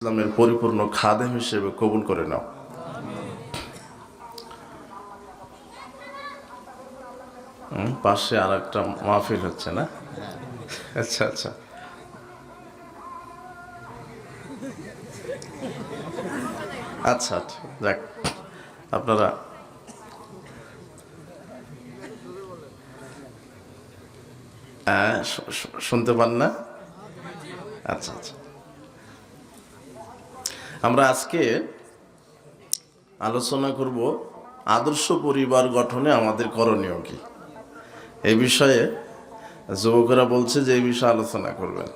ইসলামের পরিপূর্ণ খাদেম হিসেবে কবুল করে নাও। পাশে আর একটা মাহফিল হচ্ছে না? আচ্ছা আচ্ছা, আচ্ছা আচ্ছা, যাক আপনারা শুনতে পান না? আচ্ছা আচ্ছা, আমরা আজকে আলোচনা করব আদর্শ পরিবার গঠনে আমাদের করণীয় কি। এই বিষয়ে যুবকেরা বলছে যে এই বিষয়ে আলোচনা করবেন,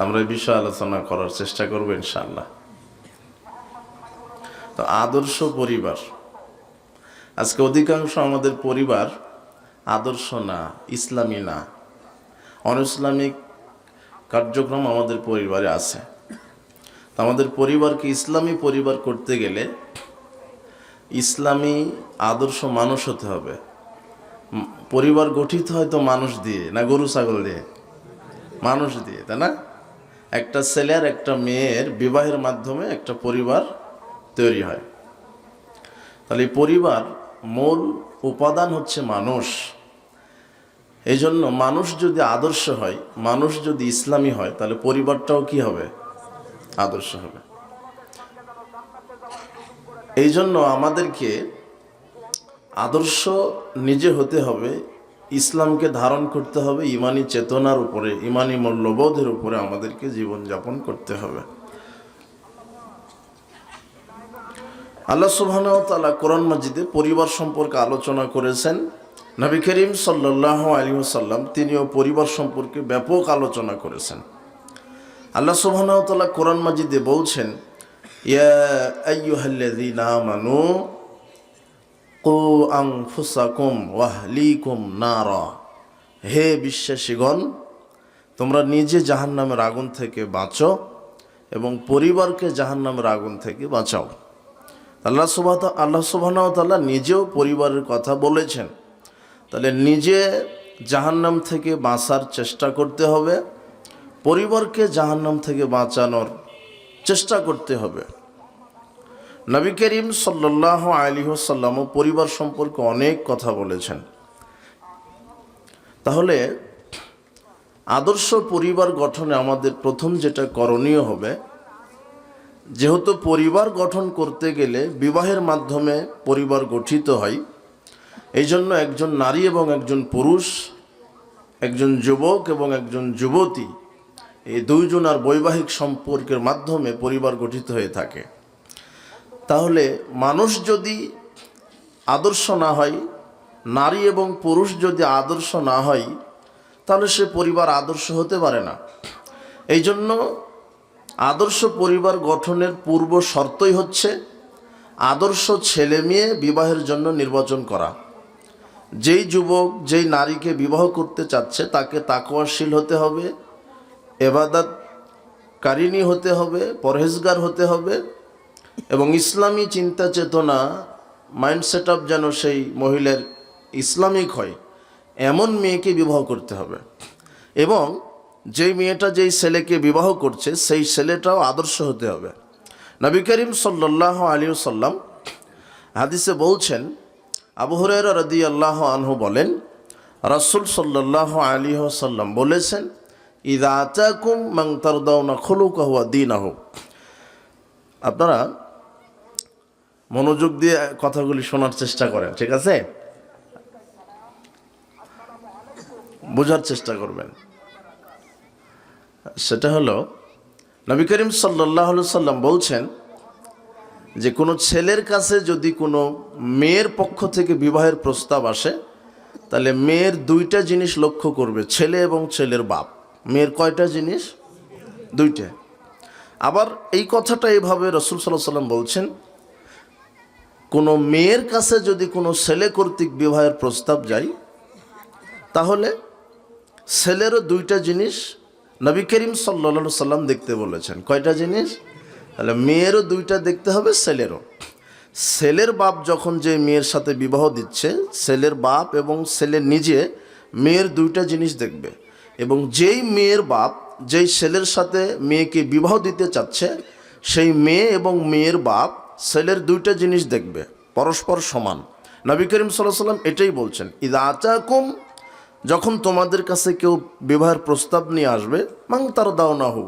আমরা এই বিষয়ে আলোচনা করার চেষ্টা করবো ইনশাআল্লাহ। তো আদর্শ পরিবার, আজকে অধিকাংশ আমাদের পরিবার আদর্শ না, ইসলামী না, অনইসলামিক কার্যক্রম আমাদের পরিবারে আছে। তো আমাদের পরিবারকে ইসলামী পরিবার করতে গেলে ইসলামী আদর্শ মানুষ হতে হবে। পরিবার গঠিত হয়তো মানুষ দিয়ে, না গরু ছাগল দিয়ে? মানুষ দিয়ে, তাই না? একটা ছেলে আর একটা মেয়ের বিবাহের মাধ্যমে একটা পরিবার তৈরি হয়। তাহলে এই পরিবার মূল উপাদান হচ্ছে মানুষ। এই জন্য মানুষ যদি আদর্শ হয়, মানুষ যদি ইসলামী হয়, তাহলে পরিবারটাও কি হবে? আদর্শ হবে। এই জন্য আমাদেরকে আদর্শ নিজে হতে হবে, ইসলামকে ধারণ করতে হবে, ইমানি চেতনার উপরে, ইমানি মূল্যবোধের উপরে আমাদেরকে জীবনযাপন করতে হবে। আল্লাহ সুবহানাহু ওয়া তাআলা কোরআন মাজিদে পরিবার সম্পর্কে আলোচনা করেছেন। নবী করিম সাল্লাল্লাহু আলাইহি ওয়াসাল্লাম তিনিও পরিবার সম্পর্কে ব্যাপক আলোচনা করেছেন। আল্লাহ সুবহানাহু ওয়া তাআলা কোরআন মাজিদে বলছেন, ইয়া আইয়ুহাল্লাযীনা আমানু কু আনফুসাকুম ওয়া আহলিকুম নারা, হে বিশ্বাসীগণ, তোমরা নিজে জাহান্নামের আগুন থেকে বাঁচো এবং পরিবারকে জাহান্নামের আগুন থেকে বাঁচাও। আল্লাহ সুবহানাহু ওয়া তাআলা নিজেও পরিবারের কথা বলেছেন। তাহলে নিজে জাহান্নাম থেকে বাঁচার চেষ্টা করতে হবে, পরিবারকে জাহান্নাম থেকে বাঁচানোর চেষ্টা করতে হবে। নবী করিম সাল্লাল্লাহু আলাইহি ওয়াসাল্লাম পরিবার সম্পর্কে অনেক কথা বলেছেন। তাহলে আদর্শ পরিবার গঠনে আমাদের প্রথম যেটা করণীয় হবে, যেহেতু পরিবার গঠন করতে গেলে বিবাহের মাধ্যমে পরিবার গঠিত হয়, এই জন্য একজন নারী এবং একজন পুরুষ, একজন যুবক এবং একজন যুবতী, এই দুইজনের বৈবাহিক সম্পর্কের মাধ্যমে পরিবার গঠিত হয়ে থাকে। তাহলে মানুষ যদি আদর্শ না হয়, নারী এবং পুরুষ যদি আদর্শ না হয়, তাহলে সে পরিবার আদর্শ হতে পারে না। এই জন্য আদর্শ পরিবার গঠনের পূর্ব শর্তই হচ্ছে আদর্শ ছেলে মেয়ে বিবাহের জন্য নির্বাচন করা। যেই যুবক যেই নারীকে বিবাহ করতে চাচ্ছে তাকে তাকওয়াশীল হতে হবে, ইবাদতকারিনী হতে হবে, পরহেজগার হতে হবে এবং ইসলামী চিন্তা চেতনা, মাইন্ড সেট আপ যেন সেই মহিলার ইসলামিক হয়, এমন মেয়েকে বিবাহ করতে হবে। এবং যেই মেয়েটা যেই ছেলেকে বিবাহ করছে সেই ছেলেটাও আদর্শ হতে হবে। নবী করিম সাল্লাল্লাহু আলাইহি ওয়াসাল্লাম হাদিসে বলছেন, আবু হুরায়রা রাদিয়াল্লাহু আনহু বলেন, রাসূল সাল্লাল্লাহু আলাইহি ওয়াসাল্লাম বলেছেন, ইযা আতাকুম মান তারদাউনা খুলুকাহু ওয়া দীনাহু। আপনারা মনোযোগ দিয়ে কথাগুলি শোনার চেষ্টা করেন, ঠিক আছে? বোঝার চেষ্টা করবেন। সেটা হলো, নবী করিম সাল্লাল্লাহু আলাইহি ওয়াসাল্লাম বলছেন যে কোনো ছেলের কাছে যদি কোনো মেয়ের পক্ষ থেকে বিবাহের প্রস্তাব আসে, তাহলে মেয়ের দুইটা জিনিস লক্ষ্য করবে, ছেলে এবং ছেলের বাপ। মেয়ের কয়টা জিনিস? দুইটা। আবার এই কথাটা এইভাবে রাসূল সাল্লাল্লাহু আলাইহি ওয়াসাল্লাম বলছেন, কোনো মেয়ের কাছে যদি কোনো ছেলে কর্তৃক বিবাহের প্রস্তাব যায়, তাহলে ছেলেরও দুইটা জিনিস নবী করিম সাল্লাল্লাহু আলাইহি ওয়াসাল্লাম দেখতে বলেছেন। কয়টা জিনিস? তাহলে মেয়েরও দুইটা দেখতে হবে, ছেলেরও। ছেলের বাপ যখন যে মেয়ের সাথে বিবাহ দিচ্ছে, ছেলের বাপ এবং ছেলে নিজে মেয়ের দুইটা জিনিস দেখবে। এবং যেই মেয়ের বাপ যেই ছেলের সাথে মেয়েকে বিবাহ দিতে চাচ্ছে, সেই মেয়ে এবং মেয়ের বাপ ছেলের দুইটা জিনিস দেখবে, পরস্পর সমান। নবী করিম সাল্লাল্লাহু আলাইহি ওয়াসাল্লাম এটাই বলছেন, ইযা আতাকুম, যখন তোমাদের কাছে কেউ বিবাহের প্রস্তাব নিয়ে আসবে, মান তারদাউনাহু,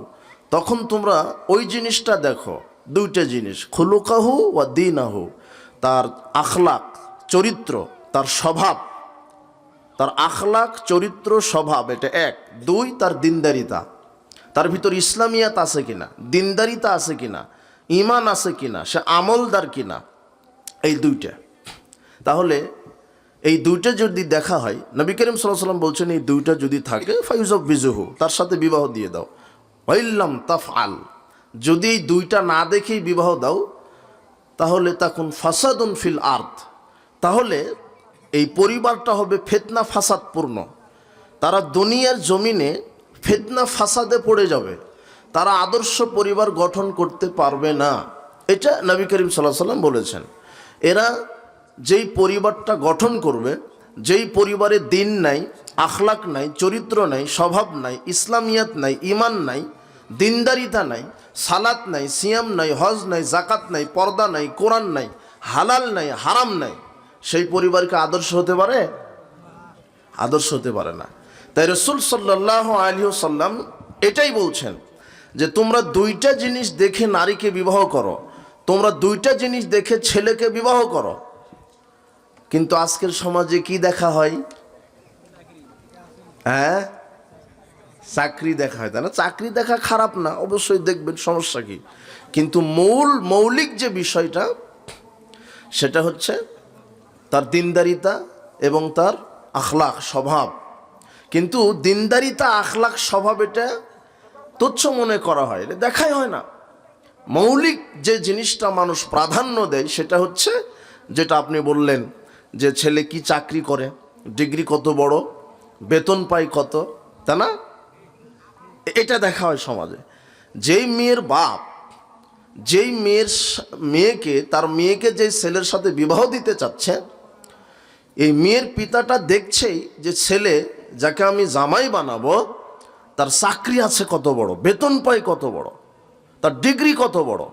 তখন তোমরা ওই জিনিসটা দেখো, দুইটা জিনিস, খুলুকাহু ওয়া দীনাহু, তার আখলাক চরিত্র, তার স্বভাব, তার আখলাক চরিত্র স্বভাব, এটা এক। দুই, তার দিনদারিতা, তার ভিতর ইসলামিয়াত আছে কিনা, দিনদারিতা আছে কিনা, ঈমান আছে কিনা, সে আমলদার কিনা, এই দুইটা। তাহলে এই দুইটা যদি দেখা হয়, নবী করিম সাল্লাল্লাহু আলাইহি ওয়াসাল্লাম বলছেন এই দুইটা যদি থাকে ফায়ুজাবিজুহু, তার সাথে বিবাহ দিয়ে দাও। ওয়াইল্লাম তাফআল, যদি এই দুইটা না দেখেই বিবাহ দাও, তাহলে তাকুন ফাসাদুন ফিল আরদ, তাহলে এই পরিবারটা হবে ফিতনা ফাসাদপূর্ণ। তারা দুনিয়ার জমিনে ফিতনা ফাসাদে পড়ে যাবে, তারা আদর্শ পরিবার গঠন করতে পারবে না। এটা নবী করিম সাল্লাল্লাহু আলাইহি ওয়াসাল্লাম বলেছেন। এরা যেই পরিবারটা গঠন করবে, যেই পরিবারে দিন নাই, আখলাক নাই, চরিত্র নাই, স্বভাব নাই, ইসলামিয়াত নাই, ঈমান নাই, দিনদারিতা নাই, সালাত নাই, সিয়াম নাই, হজ নাই, জাকাত নাই, পর্দা নাই, কোরআন নাই, হালাল নাই, হারাম নাই, সেই পরিবারকে আদর্শ হতে পারে? আদর্শ হতে পারে না। তাই রাসূল সাল্লাল্লাহু আলাইহি ওয়াসাল্লাম এটাই বলছেন যে তোমরা দুইটা জিনিস দেখে নারীকে বিবাহ করো, তোমরা দুইটা জিনিস দেখে ছেলেকে বিবাহ করো। কিন্তু আজকের সমাজে কি দেখা হয়? হ্যাঁ, চাকরি দেখা হয়, তাই না? চাকরি দেখা খারাপ না, অবশ্যই দেখবেন, সমস্যা কি? কিন্তু মৌলিক যে বিষয়টা, সেটা হচ্ছে তার দিনদারিতা এবং তার আখলাক স্বভাব। কিন্তু দিনদারিতা, আখলাক, স্বভাব এটা তুচ্ছ মনে করা হয়, এটা দেখাই হয় না। মৌলিক যে জিনিসটা মানুষ প্রাধান্য দেয় সেটা হচ্ছে যেটা আপনি বললেন, যে ছেলে কি চাকরি করে, ডিগ্রি কত বড়, বেতন পায় কত, তাই না? এটা দেখা হয় সমাজে। যেই মেয়ের বাপ যেই মেয়েকে তার মেয়েকে যেই ছেলের সাথে বিবাহ দিতে চাচ্ছে, এই মেয়ের পিতাটা দেখছেই যে ছেলে যাকে আমি জামাই বানাবো, তার চাকরি আছে কত বড়, বেতন পায় কত বড়, তার ডিগ্রি কত বড়,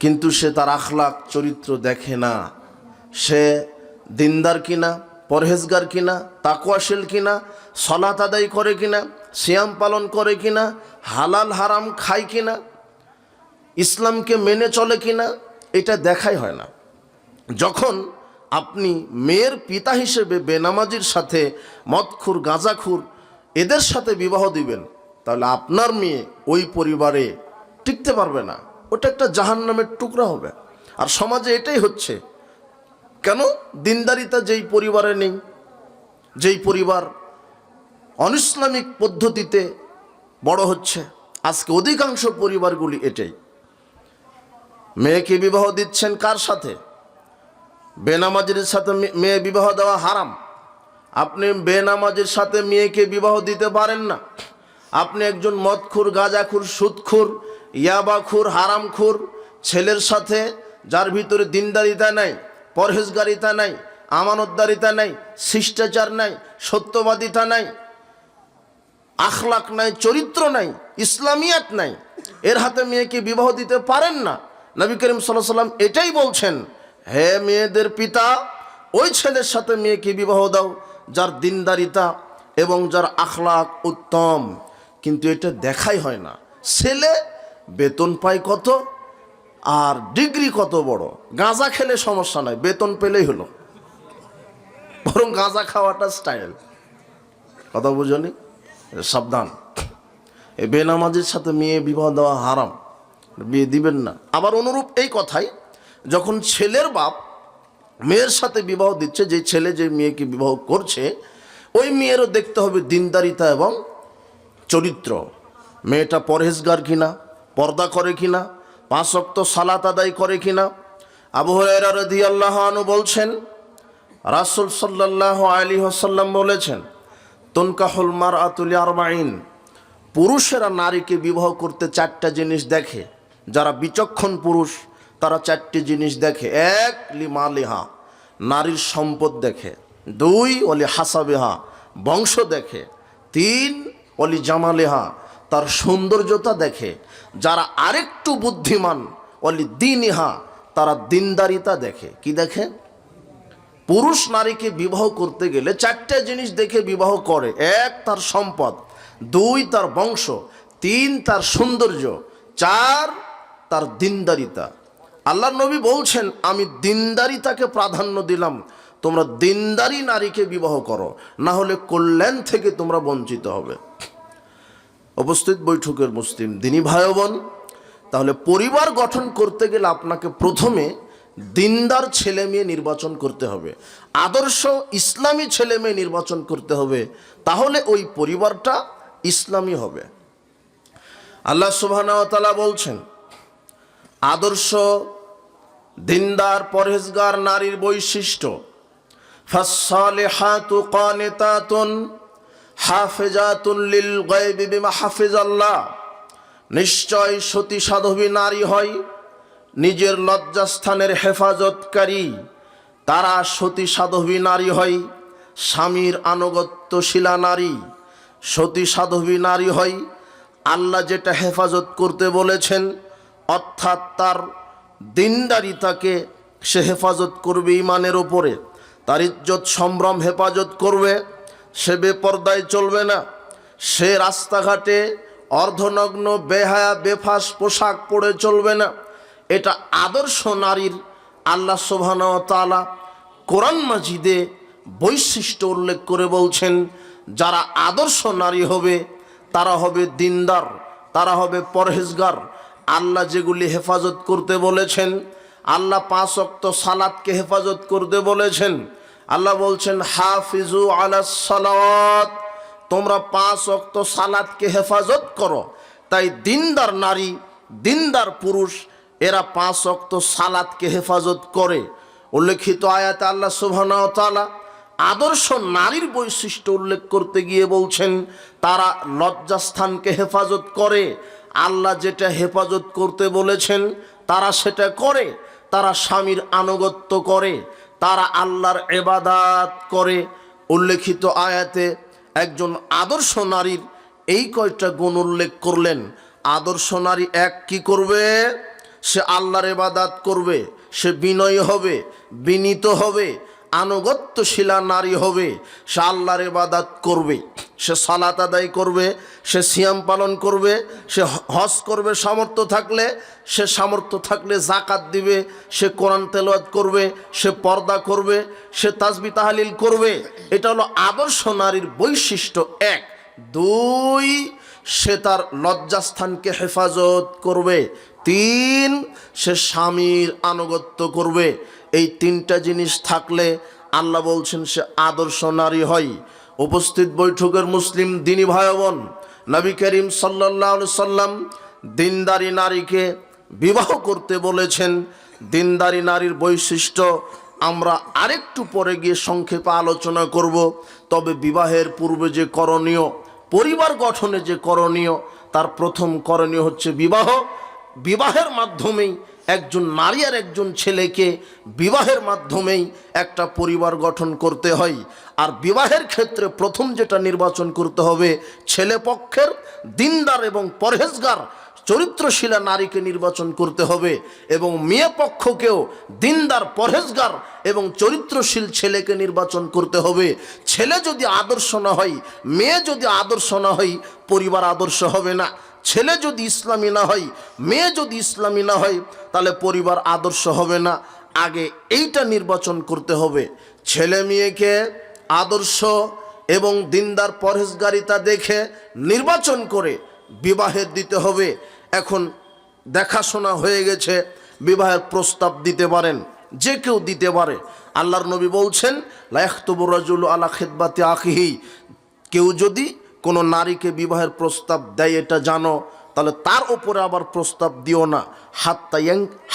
কিন্তু সে তার আখলাক চরিত্র দেখে না। সে দিনদার কিনা, পরহেজগার কিনা, তাকওয়াশীল কিনা, সালাত আদায় করে কিনা, সিয়াম পালন করে কিনা, হালাল হারাম খায় কিনা, ইসলামকে মেনে চলে কিনা, এটা দেখাই হয় না। যখন আপনি মেয়ের পিতা হিসেবে বেনামাজির সাথে, মদখুর, গাঁজাখুর, এদের সাথে বিবাহ দিবেন, তাহলে আপনার মেয়ে ওই পরিবারে টিকতে পারবে না, ওটা একটা জাহান্নামের টুকরা হবে। আর সমাজে এটাই হচ্ছে। কেন? দিনদারিতা যেই পরিবারে নেই, যেই পরিবার অনিসলামিক পদ্ধতিতে বড় হচ্ছে, আজকে অধিকাংশ পরিবারগুলি এটাই। মেয়েকে বিবাহ দিচ্ছেন কার সাথে? বেনামাজির সাথে মেয়ে বিবাহ দেওয়া হারাম। আপনি বেনামাজির সাথে মেয়েকে বিবাহ দিতে পারেন না। আপনি একজন মদখুর, গাঁজাখুর, সুদখুর, ইয়াবাখুর, হারামখুর ছেলের সাথে, যার ভিতরে দিনদারিতা নাই, পরহেজগারিতা নাই, আমানতদারিতা নাই, শিষ্টাচার নাই, সত্যবাদিতা নাই, আখলাক নাই, চরিত্র নাই, ইসলামিয়াত নাই, এর হাতে মেয়েকে বিবাহ দিতে পারেন না। নবী করিম সাল্লাল্লাহু আলাইহি ওয়াসাল্লাম এটাই বলছেন, হে মেয়েদের পিতা, ওই ছেলের সাথে মেয়েকে বিবাহ দাও যার দিনদারিতা এবং যার আখলাক উত্তম। কিন্তু এটা দেখাই হয় না। ছেলে বেতন পায় কত আর ডিগ্রি কত বড়, গাঁজা খেলে সমস্যা নাই, বেতন পেলেই হলো, বরং গাঁজা খাওয়াটা স্টাইল। কথা বুঝনি? সাবধান, এই বেনামাজির সাথে মেয়ে বিবাহ দেওয়া হারাম, বিয়ে দিবেন না। আবার অনুরূপ এই কথাই, যখন ছেলের বাপ মেয়ের সাথে বিবাহ দিচ্ছে, যে ছেলে যে মেয়েকে বিবাহ করছে, ওই মেয়েরও দেখতে হবে দিনদারিতা এবং চরিত্র। মেয়েটা পরহেজগার কিনা, পর্দা করে কিনা, 5 ওয়াক্ত সালাত আদায় করে কিনা। আবু হুরায়রা রাদিয়াল্লাহু আনহু বলছেন, রাসূল সাল্লাল্লাহু আলাইহি ওয়াসাল্লাম বলেছেন, তুনকাহুল মারআতু লি40, পুরুষেরা নারীকে বিবাহ করতে 4টা জিনিস দেখে। যারা বিচক্ষণ পুরুষ তারা 4টি জিনিস দেখে। 1, লিমালিহা, নারীর সম্পদ দেখে। 2, ওলি হাসাবিহা, বংশ দেখে। 3, অলি জামালেহা, তার সৌন্দর্যতা দেখে। যারা আরেকটু বুদ্ধিমান, অলি দিনিহা, তারা দিনদারিতা দেখে। কি দেখে? পুরুষ নারীকে বিবাহ করতে গেলে চারটে জিনিস দেখে বিবাহ করে। এক, তার সম্পদ; দুই, তার বংশ; তিন, তার সৌন্দর্য; চার, তার দিনদারিতা। আল্লাহর নবী বলছেন, আমি দিনদারিতাকে প্রাধান্য দিলাম, তোমরা দিনদারি নারীকে বিবাহ করো, না হলে কল্যাণ থেকে তোমরা বঞ্চিত হবে। উপস্থিত বৈঠকের মুসলিম দিনী ভাই বোন, তাহলে পরিবার গঠন করতে গেলে আপনাকে প্রথমে দিনদার ছেলে মেয়ে নির্বাচন করতে হবে, আদর্শ ইসলামী ছেলে মেয়ে নির্বাচন করতে হবে, তাহলে ওই পরিবারটা ইসলামী হবে। আল্লাহ সুবহানাহু ওয়া তাআলা বলছেন, আদর্শ দিনদার পরহেজগার নারীর বৈশিষ্ট্য, ফাসসালিহাতু কানিতাতুন হাফিজাতুন লিল গায়বি বিমা হাফিজাল্লাহ। নিশ্চয় সতী সাধবী নারী হয় নিজের লজ্জাস্থানের হেফাজতকারী। তারা সতী সাধবী নারী হয় স্বামীর আনুগত্যশীলা নারী। সতী সাধবী নারী হয় আল্লাহ যেটা হেফাজত করতে বলেছেন, অর্থাৎ তার দিনদারিতাকে সে হেফাজত করবে ইমানের ওপরে, তার ইজ্জত সম্ভ্রম হেফাজত করবে, সে বেপরদায় চলবে না, সে রাস্তাঘাটে অর্ধনগ্ন বেহায়া বেফাস পোশাক পরে চলবে না। এটা আদর্শ নারীর আল্লাহ সুবহানাহু ওয়া তাআলা কোরআন মাজিদে বৈশিষ্ট্য উল্লেখ করে বলছেন, যারা আদর্শ নারী হবে তারা হবে দিনদার, তারা হবে পরহেজগার। আল্লাহ যেগুলি হেফাজত করতে বলেছেন, আল্লাহ 5 ওয়াক্ত সালাতকে হেফাজত করতে বলেছেন। আল্লাহ বলছেন, হাফিজু আলাস সালাওয়াত, তোমরা 5 ওয়াক্ত সালাতকে হেফাজত করো। তাই দিনদার নারী, দিনদার পুরুষ, এরা 5 ওয়াক্ত সালাতকে হেফাজত করে। উল্লেখিত আয়াতে আল্লাহ সুবহানাহু ওয়া তাআলা আদর্শ নারীর বৈশিষ্ট্য উল্লেখ করতে গিয়ে বলছেন, তারা লজ্জাস্থানকে হেফাজত করে। আল্লাহ যেটা হেফাজত করতে বলেছেন তারা সেটা করে। তারা স্বামীর আনুগত্য করে, তারা আল্লাহর ইবাদত করে। উল্লেখিত আয়াতে একজন আদর্শ নারীর এই কয়টা গুণ উল্লেখ করলেন। আদর্শ নারী এক, কি করবে? সে আল্লাহর ইবাদত করবে, সে বিনয়ী হবে, বিনীত হবে, আনুগত্যশীলা নারী হবে, সে আল্লাহর ইবাদত করবে, সে সালাত আদায় করবে, সে সিয়াম পালন করবে, সে হজ করবে সামর্থ্য থাকলে, সে সামর্থ্য থাকলে যাকাত দিবে, সে কোরআন তেলাওয়াত করবে, সে পর্দা করবে, সে তাসবিহ তাহলিল করবে। এটা হলো আদর্শ নারীর বৈশিষ্ট্য এক। দুই, সে তার লজ্জাস্থানকে হেফাজত করবে। তিন, সে স্বামীর আনুগত্য করবে। এই তিনটা জিনিস থাকলে আল্লাহ বলছেন সে আদর্শ নারী হয়। উপস্থিত বৈঠকের মুসলিম দিনী ভাই বোন, নবী করিম সাল্লাল্লাহু আলাইহি সাল্লাম দিনদারি নারীকে বিবাহ করতে বলেছেন। দিনদারি নারীর বৈশিষ্ট্য আমরা আরেকটু পরে গিয়ে সংক্ষেপে আলোচনা করব। তবে বিবাহের পূর্বে যে করণীয়, পরিবার গঠনে যে করণীয়, তার প্রথম করণীয় হচ্ছে বিবাহ। বিবাহের মাধ্যমেই একজন নারী আর একজন ছেলেকে বিবাহের মাধ্যমেই একটা পরিবার গঠন করতে হয়। আর বিবাহের ক্ষেত্রে প্রথম যেটা নির্বাচন করতে হবে, ছেলে পক্ষের দিনদার এবং পরহেজগার চরিত্রশীলা নারীকে নির্বাচন করতে হবে, এবং মেয়ে পক্ষকেও দিনদার পরহেজগার এবং চরিত্রশীল ছেলেকে নির্বাচন করতে হবে। ছেলে যদি আদর্শ না হয়, মেয়ে যদি আদর্শ না হয়, পরিবার আদর্শ হবে না। ছেলে যদি ইসলামী না হয়, মেয়ে যদি ইসলামী না হয়, তাহলে পরিবার আদর্শ হবে না। আগে এইটা নির্বাচন করতে হবে। ছেলে মেয়েকে আদর্শ এবং দিনদার পরহেজগারিতা দেখে নির্বাচন করে বিবাহের দিতে হবে। এখন দেখাশোনা হয়ে গেছে, বিবাহের প্রস্তাব দিতে পারেন, যে কেউ দিতে পারে। আল্লাহর নবী বলছেন, লা ইয়াখতুবু রাজুলু আলা খিতবাতি আখিহি, কেউ যদি কোনো নারীকে বিবাহের প্রস্তাব দেয় এটা জানো, তাহলে তার উপরে আবার প্রস্তাব দিও না।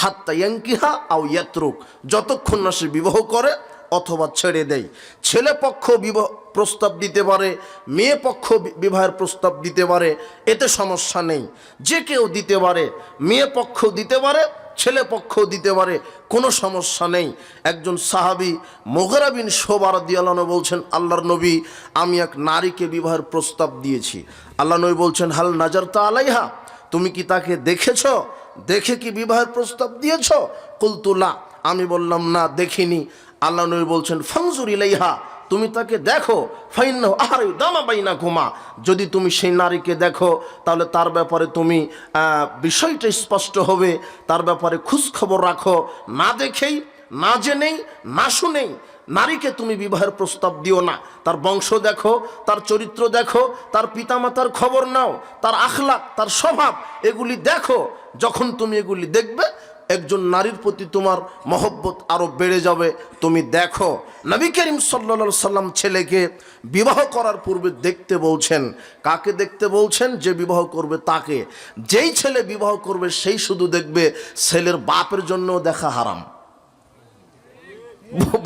হাত্তা ইয়ানকিহা আও ইয়াতরুক, যতক্ষণ না সে বিবাহ করে অথবা ছেড়ে দেয়। ছেলে পক্ষ বিবাহ প্রস্তাব দিতে পারে, মেয়ে পক্ষ বিবাহের প্রস্তাব দিতে পারে, এতে সমস্যা নেই। যে কেউ দিতে পারে, মেয়ে পক্ষ দিতে পারে, ছেলে পক্ষ দিতে পারে, কোনো সমস্যা নেই। একজন সাহাবী মুগিরা বিন শুবা রাদিয়াল্লাহু আনহু বলছেন, আল্লাহর নবী, আমি এক নারীকে বিবাহের প্রস্তাব দিয়েছি। আল্লাহ নবী বলছেন, হাল নাজারতা আলাইহা, তুমি কি তাকে দেখেছ? দেখে কি বিবাহের প্রস্তাব দিয়েছ? কুলতু লা, আমি বললাম না, দেখিনি। আল্লাহ নবী বলছেন, ফানজুর ইলাইহা, তুমি তাকে দেখো, ফাইন্নাহু আহরায়ু দামা বাইনাকুমা, যদি তুমি সেই নারীকে দেখো তাহলে তার ব্যাপারে তুমি বিষয়টা স্পষ্ট হবে, তার ব্যাপারে খোঁজখবর রাখো। না দেখেই, না জেনেই, না শুনেই নারীকে তুমি বিবাহের প্রস্তাব দিও না। তার বংশ দেখো, তার চরিত্র দেখো, তার পিতামাতার খবর নাও, তার আখলাক, তার স্বভাব, এগুলি দেখো। যখন তুমি এগুলি দেখবে, একজন নারীর প্রতি তোমার মহব্বত আরো বেড়ে যাবে। তুমি দেখো, নবী করিম সাল্লাল্লাহু আলাইহি সাল্লাম ছেলেকে বিবাহ করার পূর্বে দেখতে বলছেন। কাকে দেখতে বলছেন? যে বিবাহ করবে তাকে। যেই ছেলে বিবাহ করবে সেই শুধু দেখবে, ছেলের বাপের জন্য দেখা হারাম।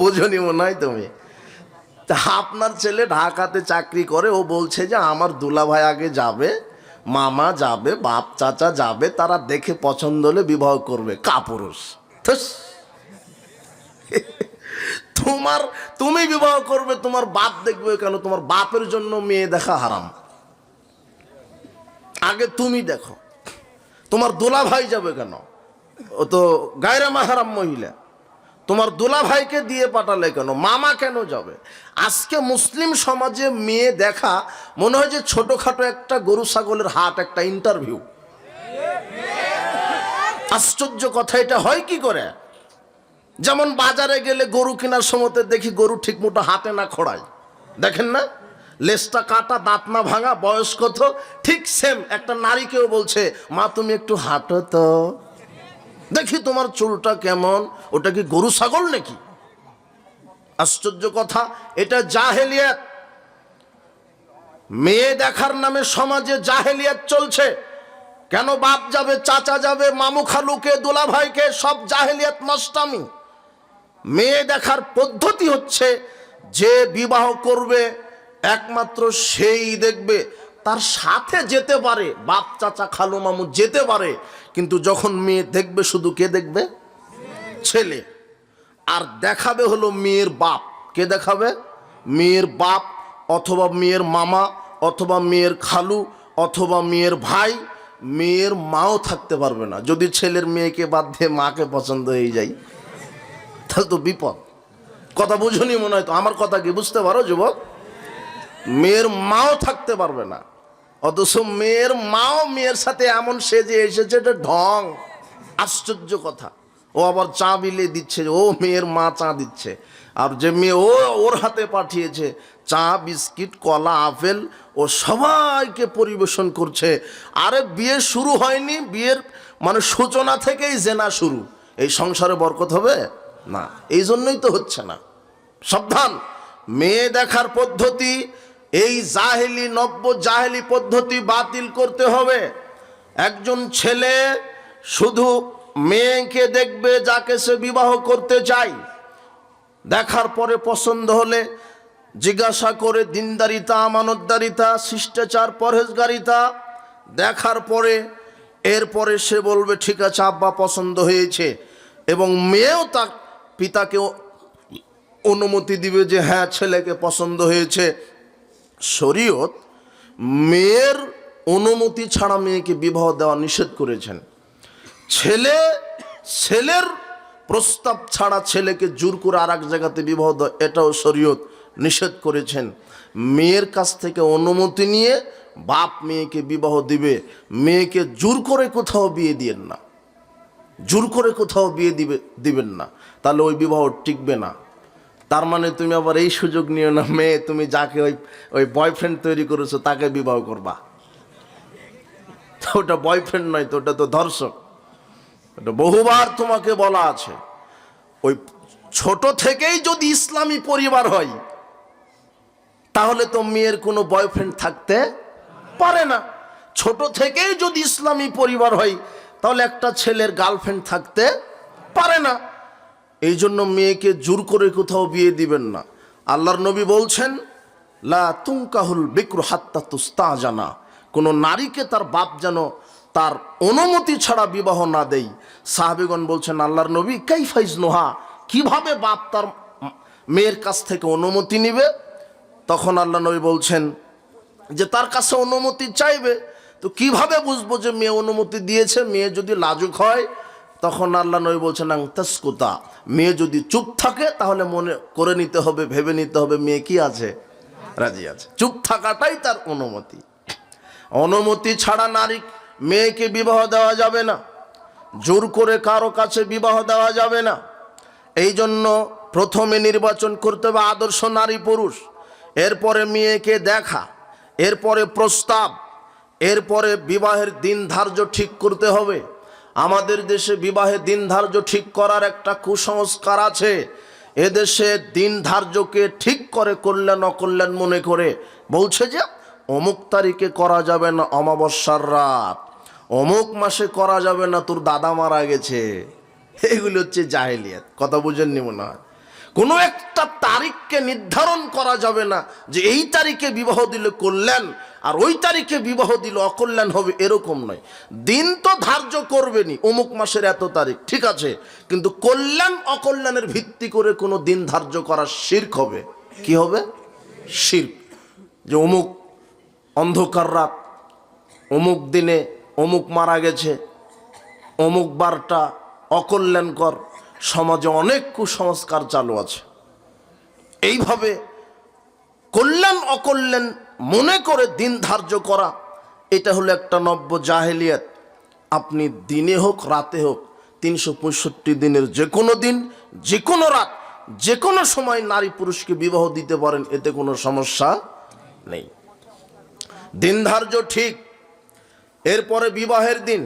বোঝনি মনে হয় তুমি? আপনার ছেলে ঢাকাতে চাকরি করে, ও বলছে যে আমার দুলাভাই আগে যাবে, মামা যাবে, বাপ চাচা যাবে, তারা দেখে পছন্দ হলে বিবাহ করবে। কাপুরুষ! তুমি বিবাহ করবে, তোমার বাপ দেখবে কেন? তোমার বাপের জন্য মেয়ে দেখা হারাম। আগে তুমি দেখো। তোমার দুলাভাই যাবে কেন? ও তো গায়রে মাহরাম মহিলা। তোমার দুলাভাইকে দিয়ে পাঠালে কেন? মামা কেন যাবে? আজকে মুসলিম সমাজে মেয়ে দেখা মনে হয় যে ছোটখাটো একটা গরু ছাগলের হাট, একটা ইন্টারভিউ। আশ্চর্য কথা, এটা হয় কি করে? যেমন বাজারে গেলে গরু কেনার সময় দেখি গরু ঠিক মতো হাতে না খোড়ায়, দেখেন না? লেজটা কাটা, দাঁত না ভাঙা, বয়স কত, ঠিক সেম একটা নারীকেও বলছে, মা তুমি একটু হাঁটো তো, দেখি তোমার চুলটা কেমন, ওটা কি গরু ছাগল নাকি? আশ্চর্য কথা, এটা জাহেলিয়াত। মেয়ে দেখার নামে সমাজে জাহেলিয়াত চলছে। কেন? বাপ যাবে, চাচা যাবে, মামু খালুকে, দুলাভাইকে, সব জাহেলিয়াত, নষ্টামি। মেয়ে দেখার পদ্ধতি হচ্ছে, যে বিবাহ করবে একমাত্র সেই দেখবে। তার সাথে যেতে পারে বাপ, চাচা, খালু, মামু যেতে পারে, কিন্তু যখন মেয়ে দেখবে, শুধু কে দেখবে? ছেলে। আর দেখাবে হলো মেয়ের বাপ। কে দেখাবে? মেয়ের বাপ, অথবা মেয়ের মামা, অথবা মেয়ের খালু, অথবা মেয়ের ভাই। মেয়ের মাও থাকতে পারবে না। যদি ছেলের মেয়েকে বাদ দিয়ে মাকে পছন্দ হয়ে যায়, তাহলে তো বিপদ। কথা বুঝুনি মনে হয়? তো আমার কথা কি বুঝতে পারো যুবক? মেয়ের মাও থাকতে পারবে না, অথচ মেয়ের মাও মেয়ের সাথে এমন সেজে এসেছে, এটা ঢং। আশ্চর্য কথা। ও আবার চা বিলিয়ে দিচ্ছে, ও মেয়ের মা চা দিচ্ছে। আর যে মেয়ে ওর হাতে পাঠিয়েছে চা, বিস্কিট, কলা, আপেল, ও সবাইকে পরিবেশন করছে। আরে বিয়ে শুরু হয়নি, বিয়ের মানে সূচনা থেকেই জেনা শুরু। এই সংসারে বরকত হবে না, এই জন্যই তো হচ্ছে না। সাবধান! মেয়ে দেখার পদ্ধতি, এই জাহেলি, নব্য জাহেলি পদ্ধতি বাতিল করতে হবে। একজন ছেলে শুধু মেয়েকে দেখবে যাকে সে বিবাহ করতে চায়। দেখার পরে পছন্দ হলে জিজ্ঞাসা করে দিনদারিতা, আমানতদারিতা, শিষ্টাচার, পরহেজগারিতা দেখার পরে এরপরে সে বলবে ঠিক আছে আব্বা পছন্দ হয়েছে, এবং মেয়েও তার পিতাকে অনুমতি দিবে যে হ্যাঁ ছেলেকে পছন্দ হয়েছে। শরীয়ত মেয়ের অনুমতি ছাড়া মেয়েকে বিবাহ দেওয়া নিষেধ করেছেন। ছেলের প্রস্তাব ছাড়া ছেলেকে জোর করে আর এক জায়গাতে বিবাহ দেওয়া, এটাও শরীয়ত নিষেধ করেছেন। মেয়ের কাছ থেকে অনুমতি নিয়ে বাপ মেয়েকে বিবাহ দিবে। মেয়েকে জোর করে কোথাও বিয়ে দিবেন না, জোর করে কোথাও বিয়ে দিবেন না, তাহলে ওই বিবাহ টিকবে না। তার মানে তুমি আবার এই সুযোগ নিও না, মেয়ে তুমি যাকে ওই বয়ফ্রেন্ড তৈরি করেছো তাকে বিবাহ করবা। ওটা বয়ফ্রেন্ড নয় তো, ওটা তো ধর্ষক। ওটা বহুবার তোমাকে বলা আছে। ওই ছোট থেকেই যদি ইসলামী পরিবার হয়, তাহলে তো মেয়ের কোনো বয়ফ্রেন্ড থাকতে পারে না। ছোট থেকেই যদি ইসলামী পরিবার হয়, তাহলে একটা ছেলের গার্লফ্রেন্ড থাকতে পারে না। এই জন্য মেয়েকে জোর করে কোথাও বিয়ে দিবেন না। আল্লাহর নবী বলছেন, লা তুনকাহুল বিকরু হাত্তা তুস্তাজানা, কোনো নারীকে তার বাপ যেন তার অনুমতি ছাড়া বিবাহ না দেই, সাহাবীগণ বলছেন আল্লাহর নবী কাইফা ইজনুহা, কিভাবে বাপ তার মেয়ের কাছ থেকে অনুমতি নিবে? তখন আল্লাহ নবী বলছেন যে তার কাছে অনুমতি চাইবে। তো কিভাবে বুঝবো যে মেয়ে অনুমতি দিয়েছে? মেয়ে যদি লাজুক হয়, তখন আল্লাহ নবী বলছেন তাসকুতা, মেয়ে যদি চুপ থাকে তাহলে মনে করে নিতে হবে, ভেবে নিতে হবে মেয়ে কি আছে, রাজি আছে। চুপ থাকাটাই তার অনুমতি। অনুমতি ছাড়া নারী মেয়েকে বিবাহ দেওয়া যাবে না, জোর করে কারো কাছে বিবাহ দেওয়া যাবে না। এই জন্য প্রথমে নির্বাচন করতে হবে আদর্শ নারী পুরুষ, এরপরে মেয়েকে দেখা, এরপরে প্রস্তাব, এরপরে বিবাহের দিন ধার্য ঠিক করতে হবে। আমাদের দেশে বিবাহের দিন ধার্য ঠিক করার একটা কুসংস্কার আছে। এদেশে দিন ধার্যকে ঠিক করে কল্যাণ অকল্যাণ মনে করে বলছে যে অমুক তারিখে করা যাবে না অমাবস্যার রাত, অমুক মাসে করা যাবে না তোর দাদা মারা গেছে। এগুলো হচ্ছে জাহেলিয়াত। কথা বুঝেননি মনে হয়? কোনো একটা তারিখকে নির্ধারণ করা যাবে না যে এই তারিখে বিবাহ দিলে কল্যাণ আর ওই তারিখে বিবাহ দিলে অকল্যাণ হবে, এরকম নয়। দিন তো ধার্য করবেনি, অমুক মাসের এত তারিখ, ঠিক আছে, কিন্তু কল্যাণ অকল্যাণের ভিত্তি করে কোনো দিন ধার্য করা শিরক হবে। কি হবে? শিরক। যে অমুক অন্ধকার রাত, অমুক দিনে অমুক মারা গেছে, অমুক বারটা অকল্যাণকর। সমাজে অনেক কুসংস্কার চালু আছে। এইভাবে কল্যাণ অকল্যাণ মনে করে দিন ধার্য করা, এটা হলো একটা নব্য জাহেলিয়াত। আপনি দিনে হোক রাতে হোক, 365 দিনের যে কোনো দিন, যে কোনো রাত, যে কোনো সময় নারী পুরুষকে বিবাহ দিতে পারেন, এতে কোনো সমস্যা নেই। দিন ধার্য ঠিক। এরপরে বিবাহের দিন,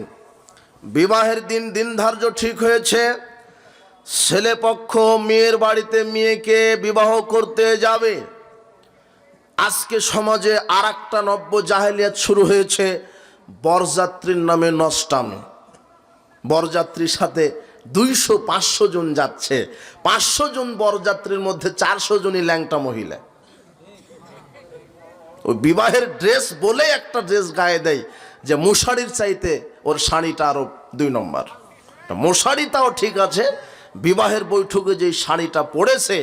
বিবাহের দিন দিন ধার্য ঠিক হয়েছে। ছেলে পক্ষ মেয়ের বাড়িতে মেয়েকে বিবাহ করতে যাবে। আজকে সমাজে আর একটা নব্য জাহেলিয়াত শুরু হয়েছে, বরযাত্রীর নামে নষ্টামি। বরযাত্রীর সাথে 200-500 জন যাচ্ছে, 500 জন বরযাত্রীর মধ্যে 400 জনই ল্যাংটা মহিলা। ওই বিবাহের ড্রেস বলে একটা ড্রেস গায়ে দেয় যে মশারির চাইতে ওর শাড়িটা আরো 2 নম্বর। মশারিটাও ঠিক আছে, বিবাহের বৈঠকে যে শাড়িটা পড়েছে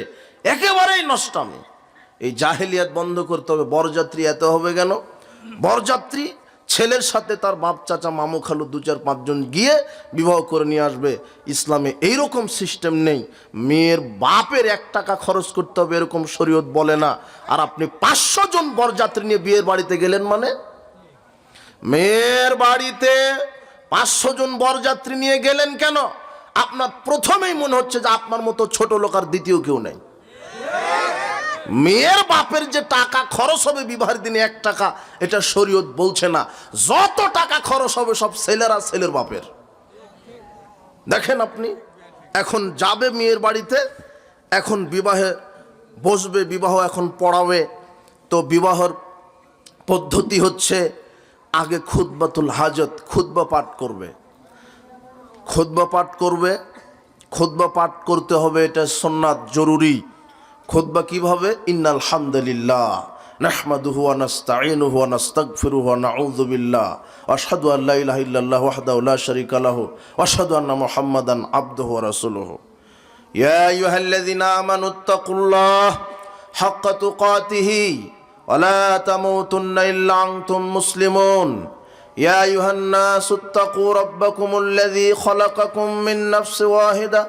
একেবারেই নষ্টামি। এই জাহেলিয়াত বন্ধ করতে হবে। বরযাত্রী এত হবে কেন? বরযাত্রী ছেলের সাথে তার বাপ চাচা মামু খালু 2-4-5 জন গিয়ে বিবাহ করে নিয়ে আসবে। ইসলামে এইরকম সিস্টেম নেই। মেয়ের বাপের 1 টাকা খরচ করতে হবে এরকম শরীয়ত বলে না। আর আপনি 500 জন বরযাত্রী নিয়ে বিয়ের বাড়িতে গেলেন মানে? মেয়ের বাড়িতে 500 জন বরযাত্রী নিয়ে গেলেন কেন? আপনার প্রথমেই মনে হচ্ছে যে আপনার মতো ছোট লোক আর দ্বিতীয় কেউ নেই। মেয়ের বাপের যে টাকা খরচ হবে বিবাহের দিনে 1 টাকা, এটা শরীয়ত বলছে না। যত টাকা খরচ হবে সব ছেলেরা ছেলের বাপের। দেখেন আপনি, এখন যাবে মেয়ের বাড়িতে, এখন বিবাহে বসবে, বিবাহ এখন পড়াবে। তো বিবাহের পদ্ধতি হচ্ছে আগে খুতবাতুল হাজত, খুতবা পাঠ করবে। খুতবা পাঠ করবে, খুতবা পাঠ করতে হবে, এটা সুন্নাত, জরুরি। খুতবা কিভাবে? ইন্নাল হামদুলিল্লাহ নাহমাদুহু ওয়া নাস্তাঈনুহু ওয়া নাস্তাগফিরুহু ওয়া নাউযু বিল্লাহ ওয়া আশহাদু আল্লা ইলাহা ইল্লাল্লাহ ওয়াহদাহু লা শারীকা লাহু ওয়া আশহাদু আন্না মুহাম্মাদান আবদুহু ওয়া রাসূলুহু। ইয়া আইয়ুহাল্লাযীনা আমানুত্তাকুল্লাহ হাক্কা তুকাতিহি ওয়া লা তামুতুন্না ইল্লা আনতুম মুসলিমুন। ইয়া আইয়ুহান নাসুত্তাকু রাব্বাকুমুল্লাযী খালাকাকুম মিন নাফসিন ওয়াহিদা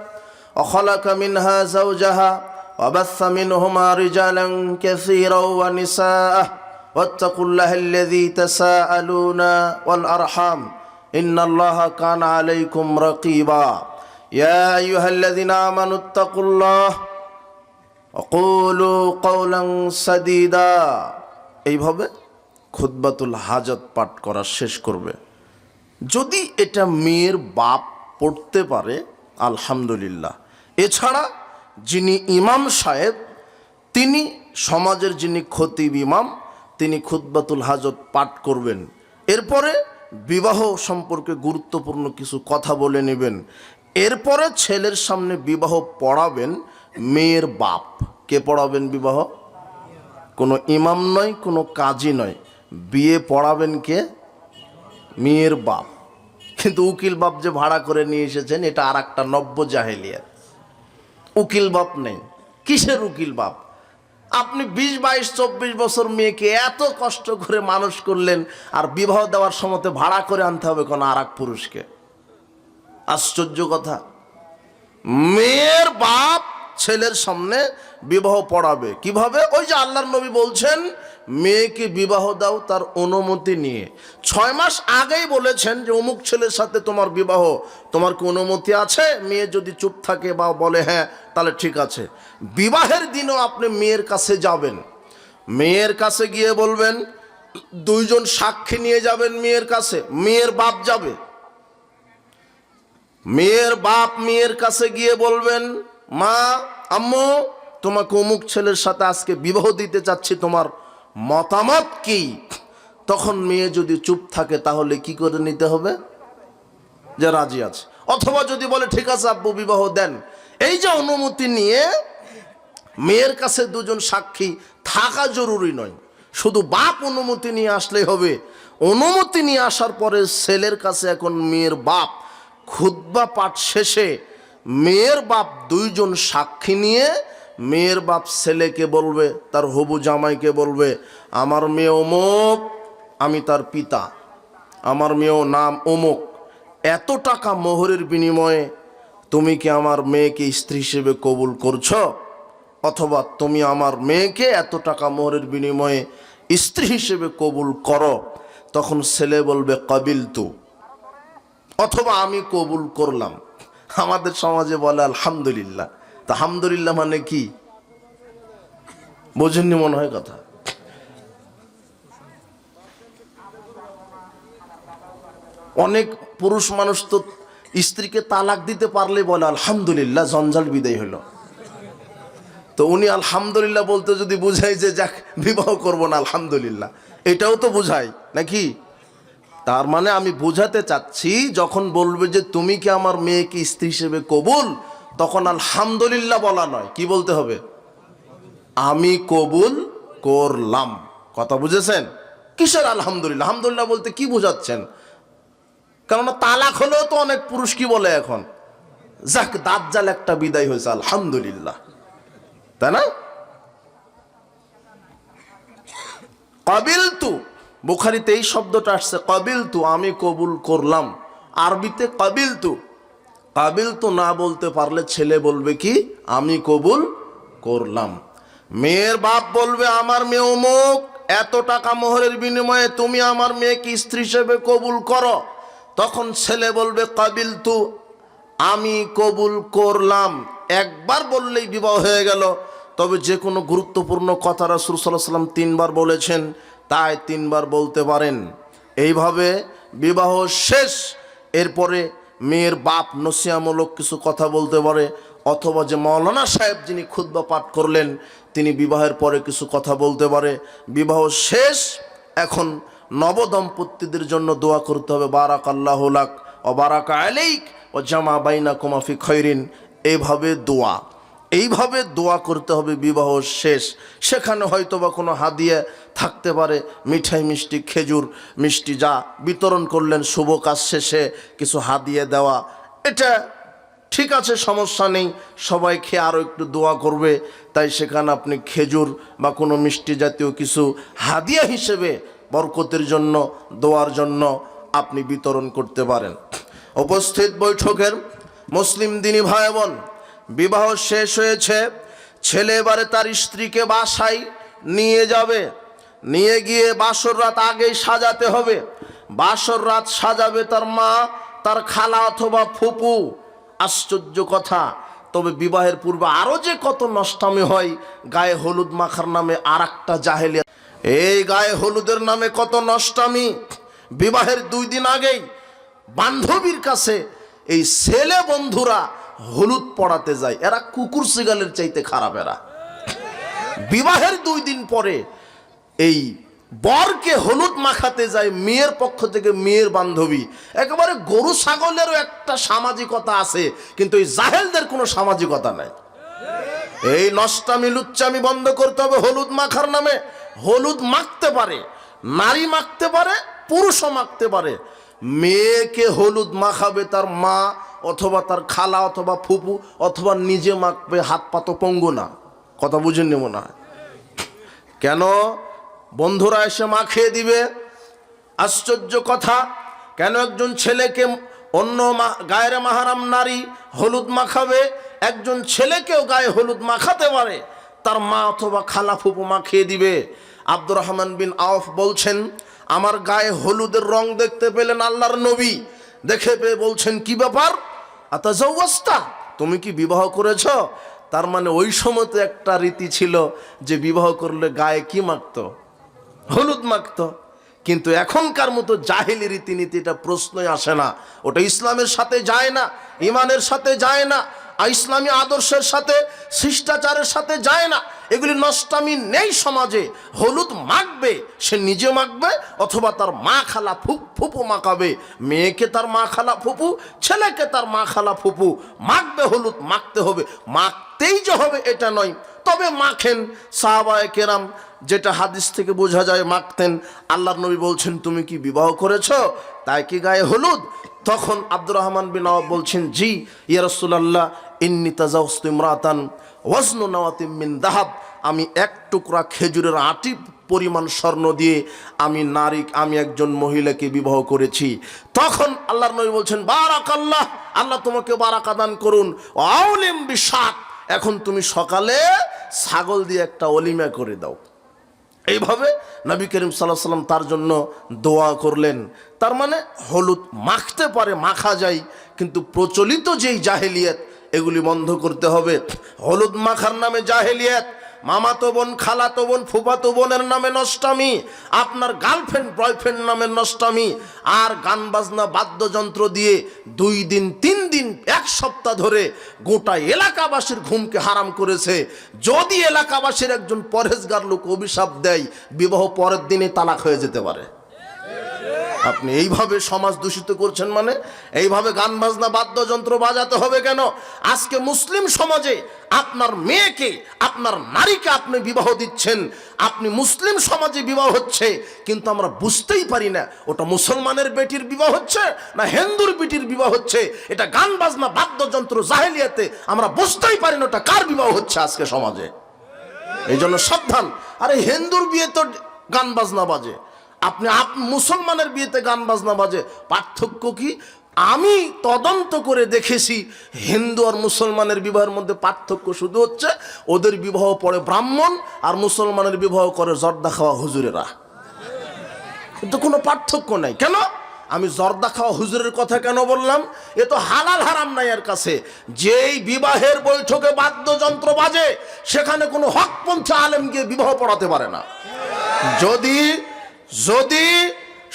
ওয়া খালাকা মিনহা যাওজাহা وبث منهما رجالا كثيرا ونساء واتقوا الله الذي تساءلون والأرحام إن الله كان عليكم رقيبا يا أيها الذين آمنوا اتقوا الله وقولوا قولا سديدا। এইভাবে খুতবাতুল হাজত পাঠ করা শেষ করবে। যদি এটা মেয়ের বাপ পড়তে পারে আলহামদুলিল্লাহ। এছাড়া যিনি ইমাম সাহেব, তিনি সমাজের যিনি খতিব ইমাম, তিনি খুতবাতুল হাজত পাঠ করবেন। এরপরে বিবাহ সম্পর্কে গুরুত্বপূর্ণ কিছু কথা বলে নেবেন। এরপরে ছেলের সামনে বিবাহ পড়াবেন মেয়ের বাপ। কে পড়াবেন বিবাহ? কোনো ইমাম নয়, কোনো কাজী নয়। বিয়ে পড়াবেন কে? মেয়ের বাপ। কিন্তু উকিল বাপ যে ভাড়া করে নিয়ে এসেছেন এটা আর একটা নব্য জাহেলিয়াত। উকিল বাপ নেই। কিসের উকিল বাপ? আপনি 20, 22, 24 বছর মেয়েকে এত কষ্ট করে মানুষ করলেন, আর বিবাহ দেওয়ার সময় ভাড়া করে আনতে হবে কোন আর এক পুরুষকে? আশ্চর্য কথা। মেয়ের বাপ ছেলের সামনে বিবাহ পড়াবে কিভাবে? ওই যে আল্লাহর নবী বলছেন মেয়েকে বিবাহ দাও তার অনুমতি নিয়ে। 6 মাস আগেই বলেছেন যে অমুক ছেলের সাথে তোমার বিবাহ, তোমার কি অনুমতি আছে? মেয়ে যদি চুপ থাকে বা বলে হ্যাঁ, তাহলে ঠিক আছে। বিবাহের দিনও আপনি মেয়ের কাছে যাবেন, মেয়ের কাছে গিয়ে বলবেন, 2 জন সাক্ষী নিয়ে যাবেন মেয়ের কাছে, মেয়ের বাপ যাবে। মেয়ের বাপ মেয়ের কাছে গিয়ে বলবেন, মা, আম্মু, তোমাকে অমুক ছেলের সাথে আজকে বিবাহ দিতে চাচ্ছি, তোমার মতামত কি? তখন মেয়ে যদি চুপ থাকে তাহলে কি করে নিতে হবে? যে রাজি আছে। অথবা যদি বলে ঠিক আছে আব্বু বিবাহ দেন, এই যে অনুমতি নিয়ে মেয়ের কাছে 2 জন সাক্ষী থাকা জরুরি নয়, শুধু বাপ অনুমতি নিয়ে আসলেই হবে। অনুমতি নিয়ে আসার পরে ছেলের কাছে এখন মেয়ের বাপ খুতবা পাঠ শেষে মেয়ের বাপ 2 জন সাক্ষী নিয়ে মেয়ের বাপ ছেলেকে বলবে, তার হবু জামাইকে বলবে, আমার মেয়ে অমুক, আমি তার পিতা, আমার মেয়েও নাম অমুক, এত টাকা মোহরের বিনিময়ে তুমি কি আমার মেয়েকে স্ত্রী হিসেবে কবুল করছো? অথবা তুমি আমার মেয়েকে এত টাকা মোহরের বিনিময়ে স্ত্রী হিসেবে কবুল করো। তখন ছেলে বলবে কবিলতু, অথবা আমি কবুল করলাম। আমাদের সমাজে বলে আলহামদুলিল্লাহ। তা আলহামদুলিল্লাহ মানে কি বোঝেননি মনে হয় কথা। অনেক পুরুষ মানুষ তো স্ত্রীকে তালাক দিতে পারলে বলে আলহামদুলিল্লাহ, জঞ্জাল বিদায় হলো। তো উনি আলহামদুলিল্লাহ বলতে যদি বুঝাই যে যাক বিবাহ করব না আলহামদুলিল্লাহ, এটাও তো বুঝাই নাকি? তার মানে আমি বোঝাতে চাচ্ছি, যখন বলবে যে তুমি কি আমার মেয়েকে স্ত্রী হিসেবে কবুল, তখন আলহামদুলিল্লাহ বলা নয়, কি বলতে হবে? আমি কবুল করলাম। কথা বুঝেছেন? কিসের আলহামদুলিল্লাহ? আলহামদুলিল্লাহ বলতে কি বোঝাচ্ছেন? কেননা তালাক হলেও তো অনেক পুরুষ কি বলে এখন, যাক দাজ্জাল একটা বিদায় হয়েছে আলহামদুলিল্লাহ, তাই না? কবিলতু, বুখারীতে এই শব্দটা আসছে কবিলতু, আমি কবুল করলাম। আরবিতে কবিলতু। কবিলতু না বলতে পারলে ছেলে বলবে কি? আমি কবুল করলাম। মেয়ের বাপ বলবে আমার মেয়ে অমুক, এত টাকা মোহরের বিনিময়ে তুমি আমার মেয়েকে স্ত্রী হিসেবে কবুল করো। তখন ছেলে বলবে কবিলতু, আমি কবুল করলাম। একবার বললেই বিবাহ হয়ে গেল। তবে যে কোনো গুরুত্বপূর্ণ কথা রাসূল সাল্লাল্লাহু আলাইহি ওয়াসাল্লাম 3 বার বলেছেন, তাই 3 বার বলতে পারেন। এইভাবে বিবাহ শেষ। এরপরে মেয়ের বাপ নসিহামূলক কিছু কথা বলতে পারে, অথবা যে মাওলানা সাহেব যিনি খুতবা পাঠ করলেন তিনি বিবাহের পরে কিছু কথা বলতে পারে। বিবাহ শেষ। এখন নবদম্পতিদের জন্য দোয়া করতে হবে, বারাকাল্লাহু লাক ওয়া বারাকা আলাইক ওয়া জামা বাইনাকুমা ফি খায়রিন। এইভাবে দোয়া করতে হবে বিবাহ শেষ। সেখানে হয়তোবা কোনো হাদিয়া থাকতে পারে, মিঠাই মিষ্টি খেজুর মিষ্টি যা বিতরণ করলেন শুভ কাজ শেষে কিছু হাদিয়া দেওয়া, এটা ঠিক আছে, সমস্যা নেই। সবাই খেয়ে আরও একটু দোয়া করবে, তাই সেখানে আপনি খেজুর বা কোনো মিষ্টি জাতীয় কিছু হাদিয়া হিসেবে বরকতের জন্য, দোয়ার জন্য আপনি বিতরণ করতে পারেন। উপস্থিত বৈঠকের মুসলিম দিনী ভাই বোন, বিবাহ শেষ হয়েছে। ছেলে এবারে তার স্ত্রীকে বাসায় নিয়ে যাবে। নিয়ে গিয়ে বাসর রাত আগেই সাজাতে হবে। বাসর রাত সাজাবে তার মা, তার খালা অথবা ফুপু। আশ্চর্য কথা, তবে বিবাহের পূর্বে আরও যে কত নষ্টামি হয়। গায়ে হলুদ মাখার নামে আর একটা জাহেলিয়াত। এই গায়ে হলুদের নামে কত নষ্টামি। বিবাহের 2 দিন আগেই বান্ধবীর কাছে এই ছেলে বন্ধুরা হলুদ পড়াতে যায়। এরা কুকুর শিগালের চাইতে খারাপ। এরা বিবাহের 2 দিন পরে এই বরকে হলুদ মাখাতে যায় মেয়ের পক্ষ থেকে মেয়ের বান্ধবী। একেবারে গরু ছাগলেরও একটা সামাজিকতা আছে, কিন্তু এই জাহেলদের কোনো সামাজিকতা নাই। এই নষ্টামি লুচ্চামি বন্ধ করতে হবে। হলুদ মাখার নামে হলুদ মাখতে পারে, নারী মাখতে পারে, পুরুষও মাখতে পারে। মেয়েকে হলুদ মাখাবে তার মা অথবা তার খালা অথবা ফুপু অথবা নিজে মাখবে, হাত পা তো পঙ্গু না। কথা বুঝেন নেব না কেন? বন্ধুরা এসে মাখিয়ে দিবে। আশ্চর্য কথা, কেন একজন ছেলেকে অন্য গায়ের মাহারাম নারী হলুদ মাখাবে, একজন ছেলেকেও গায়ে হলুদ মাখাতে পারে, তার মা অথবা খালা ফুপু মাখিয়ে দিবে। আব্দুর রহমান বিন আওফ বলছেন, আমার গায়ে হলুদের রং দেখতে পেলেন আল্লাহর নবী, দেখে পেয়ে বলছেন, কি ব্যাপার, আতাজাওয়াজতা, তুমি কি বিবাহ করেছ? তার মানে ওই সময় তো একটা রীতি ছিল যে বিবাহ করলে গায়ে কি মাখতো? হলুদ মাখতো। কিন্তু এখনকার মতো জাহেলি রীতিনীতি, এটা প্রশ্নই আসে না। ওটা ইসলামের সাথে যায় না, ইমানের সাথে যায় না, ইসলামী আদর্শের সাথে, শিষ্টাচারের সাথে যায় না। এগুলি নষ্টামি নেই সমাজে। হলুদ মাখবে, সে নিজে মাখবে অথবা তার মা খালা ফুপু মাখাবে। মেয়েকে তার মা খালা ফুপু, ছেলেকে তার মা খালা ফুপু মাখবে। হলুদ মাখতে হবে, মাখতেই যে হবে এটা নয়, তবে মাখেন। সাহাবায়ে কেরাম, যেটা হাদিস থেকে বোঝা যায়, মাখতেন। আল্লাহর নবী বলছেন, তুমি কি বিবাহ করেছ, তাই কি গায়ে হলুদ? তখন আব্দুর রহমান বিন আওফ বলছেন, জি ইয়া রাসূলুল্লাহ, ইন্নী তাজাওয়াজতু ইমরাতান ওয়াজনু নাওয়াতিম মিন যাহাব, আমি এক টুকরা খেজুরের আটি পরিমাণ স্বর্ণ দিয়ে আমি একজন মহিলাকে বিবাহ করেছি। তখন আল্লাহর নবী বলছেন, বারাকাল্লাহ, আল্লাহ তোমাকে বারাকা দান করুন। আউলিম বিশাক, এখন তুমি সকালে ছাগল দিয়ে একটা অলিমা করে দাও। এইভাবে নবী করিম সাল্লাল্লাহু আলাইহি ওয়াসাল্লাম তার জন্য দোয়া করলেন। তার মানে হলুদ মাখতে পারে, মাখা যায়, কিন্তু প্রচলিত যেই জাহেলিয়াত, এগুলি বন্ধ করতে হবে। হলুদ মাখার নামে জাহেলিয়াত, মামাতো বোন, খালাতো বোন, ফুফাতো বোনের নামে নষ্টামি, আপনার গার্লফ্রেন্ড বয়ফ্রেন্ড নামে নষ্টামি, আর গান বাজনা বাদ্যযন্ত্র দিয়ে 2 দিন 3 দিন 1 সপ্তাহ ধরে গোটা এলাকাবাসীর ঘুমকে হারাম করেছে। যদি এলাকাবাসীর একজন পরহেজগার লোক অভিশাপ দেয়, বিবাহ পরের দিনে তালাক হয়ে যেতে পারে। আপনি এইভাবে সমাজ দূষিত করছেন, মানে এইভাবে গান বাজনা বাদ্যযন্ত্র বাজাতে হবে কেন? আজকে মুসলিম সমাজে আপনার মেয়েকে, আপনার নারীকে আপনি বিবাহ দিচ্ছেন, আপনি মুসলিম সমাজে বিবাহ হচ্ছে, কিন্তু আমরা বুঝতেই পারি না ওটা মুসলমানের বেটির বিবাহ হচ্ছে না হিন্দুর বেটির বিবাহ হচ্ছে। এটা গান বাজনা বাদ্যযন্ত্র জাহেলিয়াতে আমরা বুঝতেই পারি না ওটা কার বিবাহ হচ্ছে আজকে সমাজে। এই জন্য সাবধান। আরে হিন্দুর বিয়ে তো গান বাজনা বাজে, আপনি মুসলমানের বিয়েতে গান বাজনা বাজে, পার্থক্য কি? আমি তদন্ত করে দেখেছি, হিন্দু আর মুসলমানের বিবাহের মধ্যে পার্থক্য শুধু হচ্ছে ওদের বিবাহ পড়ে ব্রাহ্মণ আর মুসলমানের বিবাহ করে জর্দা খাওয়া হুজুরেরা, কিন্তু কোনো পার্থক্য নাই। কেন আমি জর্দা খাওয়া হুজুরের কথা কেন বললাম? এ তো হালাল হারাম নাই এর কাছে। যেই বিবাহের বৈঠকে বাদ্যযন্ত্র বাজে, সেখানে কোনো হকপন্থী আলেম গিয়ে বিবাহ পড়াতে পারে না। যদি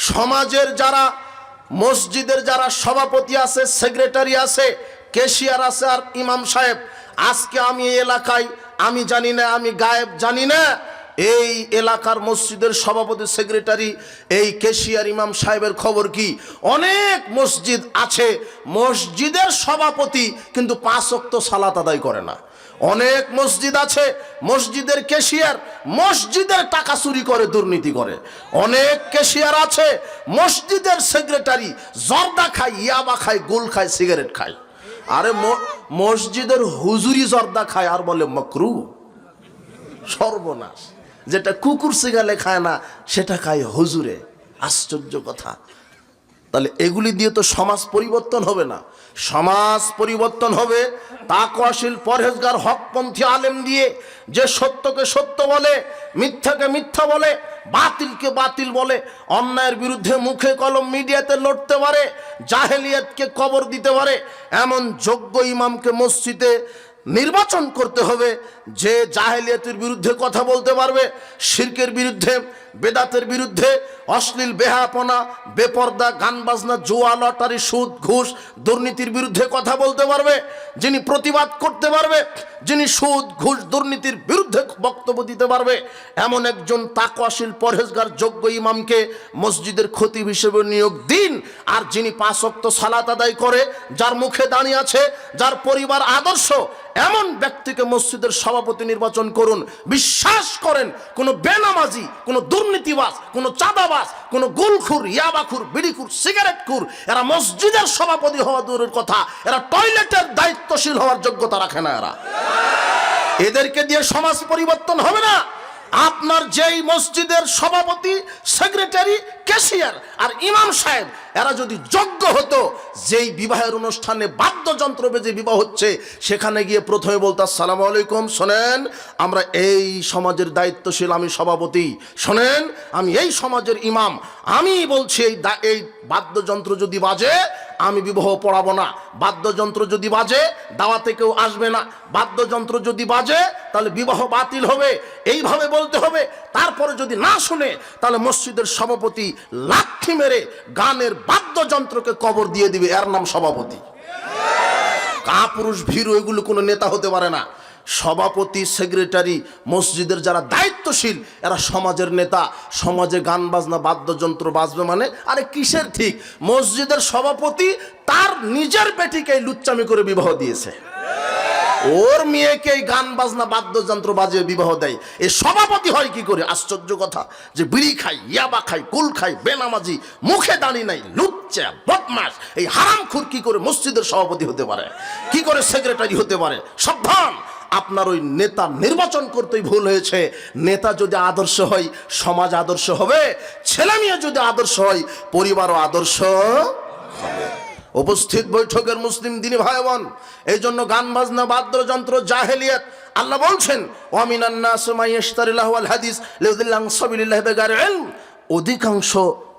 সমাজের যারা, মসজিদের যারা সভাপতি আছে, সেক্রেটারি আছে, ক্যাশিয়ার আছে আর ইমাম সাহেব, আজকে আমি এই এলাকায়, আমি জানি না, আমি গায়েব জানি না, এই এলাকার মসজিদের সভাপতি, সেক্রেটারি, এই ক্যাশিয়ার, ইমাম সাহেবের খবর কি? অনেক মসজিদ আছে, মসজিদের সভাপতি কিন্তু 5 ওয়াক্ত সালাত আদায় করে না। অনেক মসজিদ আছে, মসজিদের ক্যাশিয়ার মসজিদের টাকা চুরি করে, দুর্নীতি করে। অনেক ক্যাশিয়ার আছে, মসজিদের সেক্রেটারি জর্দা খায়, ইয়াবা খায়, গুল খায়, সিগারেট খায়। আরে মসজিদের হুজুরি জর্দা খায় আর বলে মাকরু, সর্বনাশ। যেটা কুকুর সিগালে খায় না, সেটা খায় হুজুরে। আশ্চর্য কথা। তাহলে এগুলি দিয়ে তো সমাজ পরিবর্তন হবে না। সমাজ পরিবর্তন হবে তাকওয়াশীল পরহেজগার হকপন্থী আলেম দিয়ে, যে সত্যকে সত্য বলে, মিথ্যাকে মিথ্যা বলে, বাতিলকে বাতিল বলে, অন্যায়ের বিরুদ্ধে মুখে কলম মিডিয়াতে লড়তে পারে, জাহেলিয়াতকে কবর দিতে পারে, এমন যোগ্য ইমামকে মসজিদে নির্বাচন করতে হবে, যে জাহেলিয়াতের বিরুদ্ধে কথা বলতে পারবে, শিরকের বিরুদ্ধে, বেদাতের বিরুদ্ধে, অশ্লীল বেহাপনা, বেপর্দা, গান বাজনা, জুয়া, লটারি, সুদ, ঘুষ, দুর্নীতির বিরুদ্ধে কথা বলতে পারবে, যিনি প্রতিবাদ করতে পারবে, যিনি সুদ, ঘুষ, দুর্নীতির বিরুদ্ধে বক্তব্য দিতে পারবে, এমন একজন তাকওয়াশীল পরহেজগার যোগ্য ইমামকে মসজিদের খতিব হিসেবে নিয়োগ দিন। আর যিনি 5 ওয়াক্ত সালাত আদায় করে, যার মুখে দাঁড়িয়ে আছে, যার পরিবার আদর্শ, এমন ব্যক্তিকে মসজিদের সভাপতি নির্বাচন করুন। বিশ্বাস করেন, কোনো বেনামাজি, কোনো দুর্নীতিবাজ, কোনো চাঁদাবাজ ধোকাবাজ, কোন গুলখুর, ইয়াবাখুর, বিড়িখুর, সিগারেটখুর, এরা মসজিদের সভাপতি হওয়া দূরের কথা, এরা টয়লেটের দায়িত্বশীল হওয়ার যোগ্যতা রাখে না। এদেরকে দিয়ে সমাজ পরিবর্তন হবে না। আপনার যেই মসজিদের সভাপতি, সেক্রেটারি, ক্যাশিয়ার আর ইমাম সাহেব এরা যদি যোগ্য হতো, যেই বিবাহের অনুষ্ঠানে বাদ্যযন্ত্র বেজে বিবাহ হচ্ছে সেখানে গিয়ে প্রথমে বলতো আসসালামু আলাইকুম, শোনেন আমরা এই সমাজের দায়িত্বশীল, আমি সভাপতি, শোনেন আমি এই সমাজের ইমাম, আমি বলছি এই বাদ্যযন্ত্র যদি বাজে আমি বিবাহ পড়াবো না, বাদ্যযন্ত্র যদি বাজে দাওয়াতে কেউ আসবে না, বাদ্যযন্ত্র যদি বাজে তাহলে বিবাহ বাতিল হবে, এইভাবে বলতে হবে। তারপরে যদি না শুনে তাহলে মসজিদের সভাপতি লাঠি মেরে গানের বাদ্যযন্ত্রকে কবর দিয়ে দিবে, এর নাম সভাপতি। কাপুরুষ ভীরু এগুলো কোনো নেতা হতে পারে না। সভাপতি, সেক্রেটারি, মসজিদের যারা দায়িত্বশীল এরা সমাজের নেতা। সমাজে গান বাজনা বাদ্যযন্ত্র বাজবে মানে আরে কিসের ঠিক? মসজিদের সভাপতি তার নিজের বেটিকে লুচ্চামি করে বিবাহ দিয়েছে, ওর মেয়েকে গান বাজনা বাদ্যযন্ত্র বাজিয়ে বিবাহ দেয়। এই সভাপতি হয় কি করে? আশ্চর্য কথা যে বিড়ি খাই, ইয়াবা খাই, কুল খাই, বেনামাজি, মুখে দাঁড়ি নাই, লুচ্চা, বদমাশ, এই হারামখোর কি করে মসজিদের সভাপতি হতে পারে, কি করে সেক্রেটারি হতে পারে? সাবধান, আপনার ওই নেতা নির্বাচন করতেই ভুল হয়েছে। নেতা যদি আদর্শ হয় সমাজ আদর্শ হবে, ছেলে মেয়ে যদি আদর্শ হয় পরিবারও আদর্শ হবে। উপস্থিত বৈঠকের মুসলিম দিনী ভাই বোন, এই জন্য গান বাজনা বাদ্যযন্ত্র জাহেলিয়াত। আল্লাহ বলছেন ওয়ামিনান নাস মাইয়াশতারি লাহওয়াল হাদিস লিউযিল্লা আন সাবিলিল্লাহি বিগাইরি ইলম। অধিকাংশ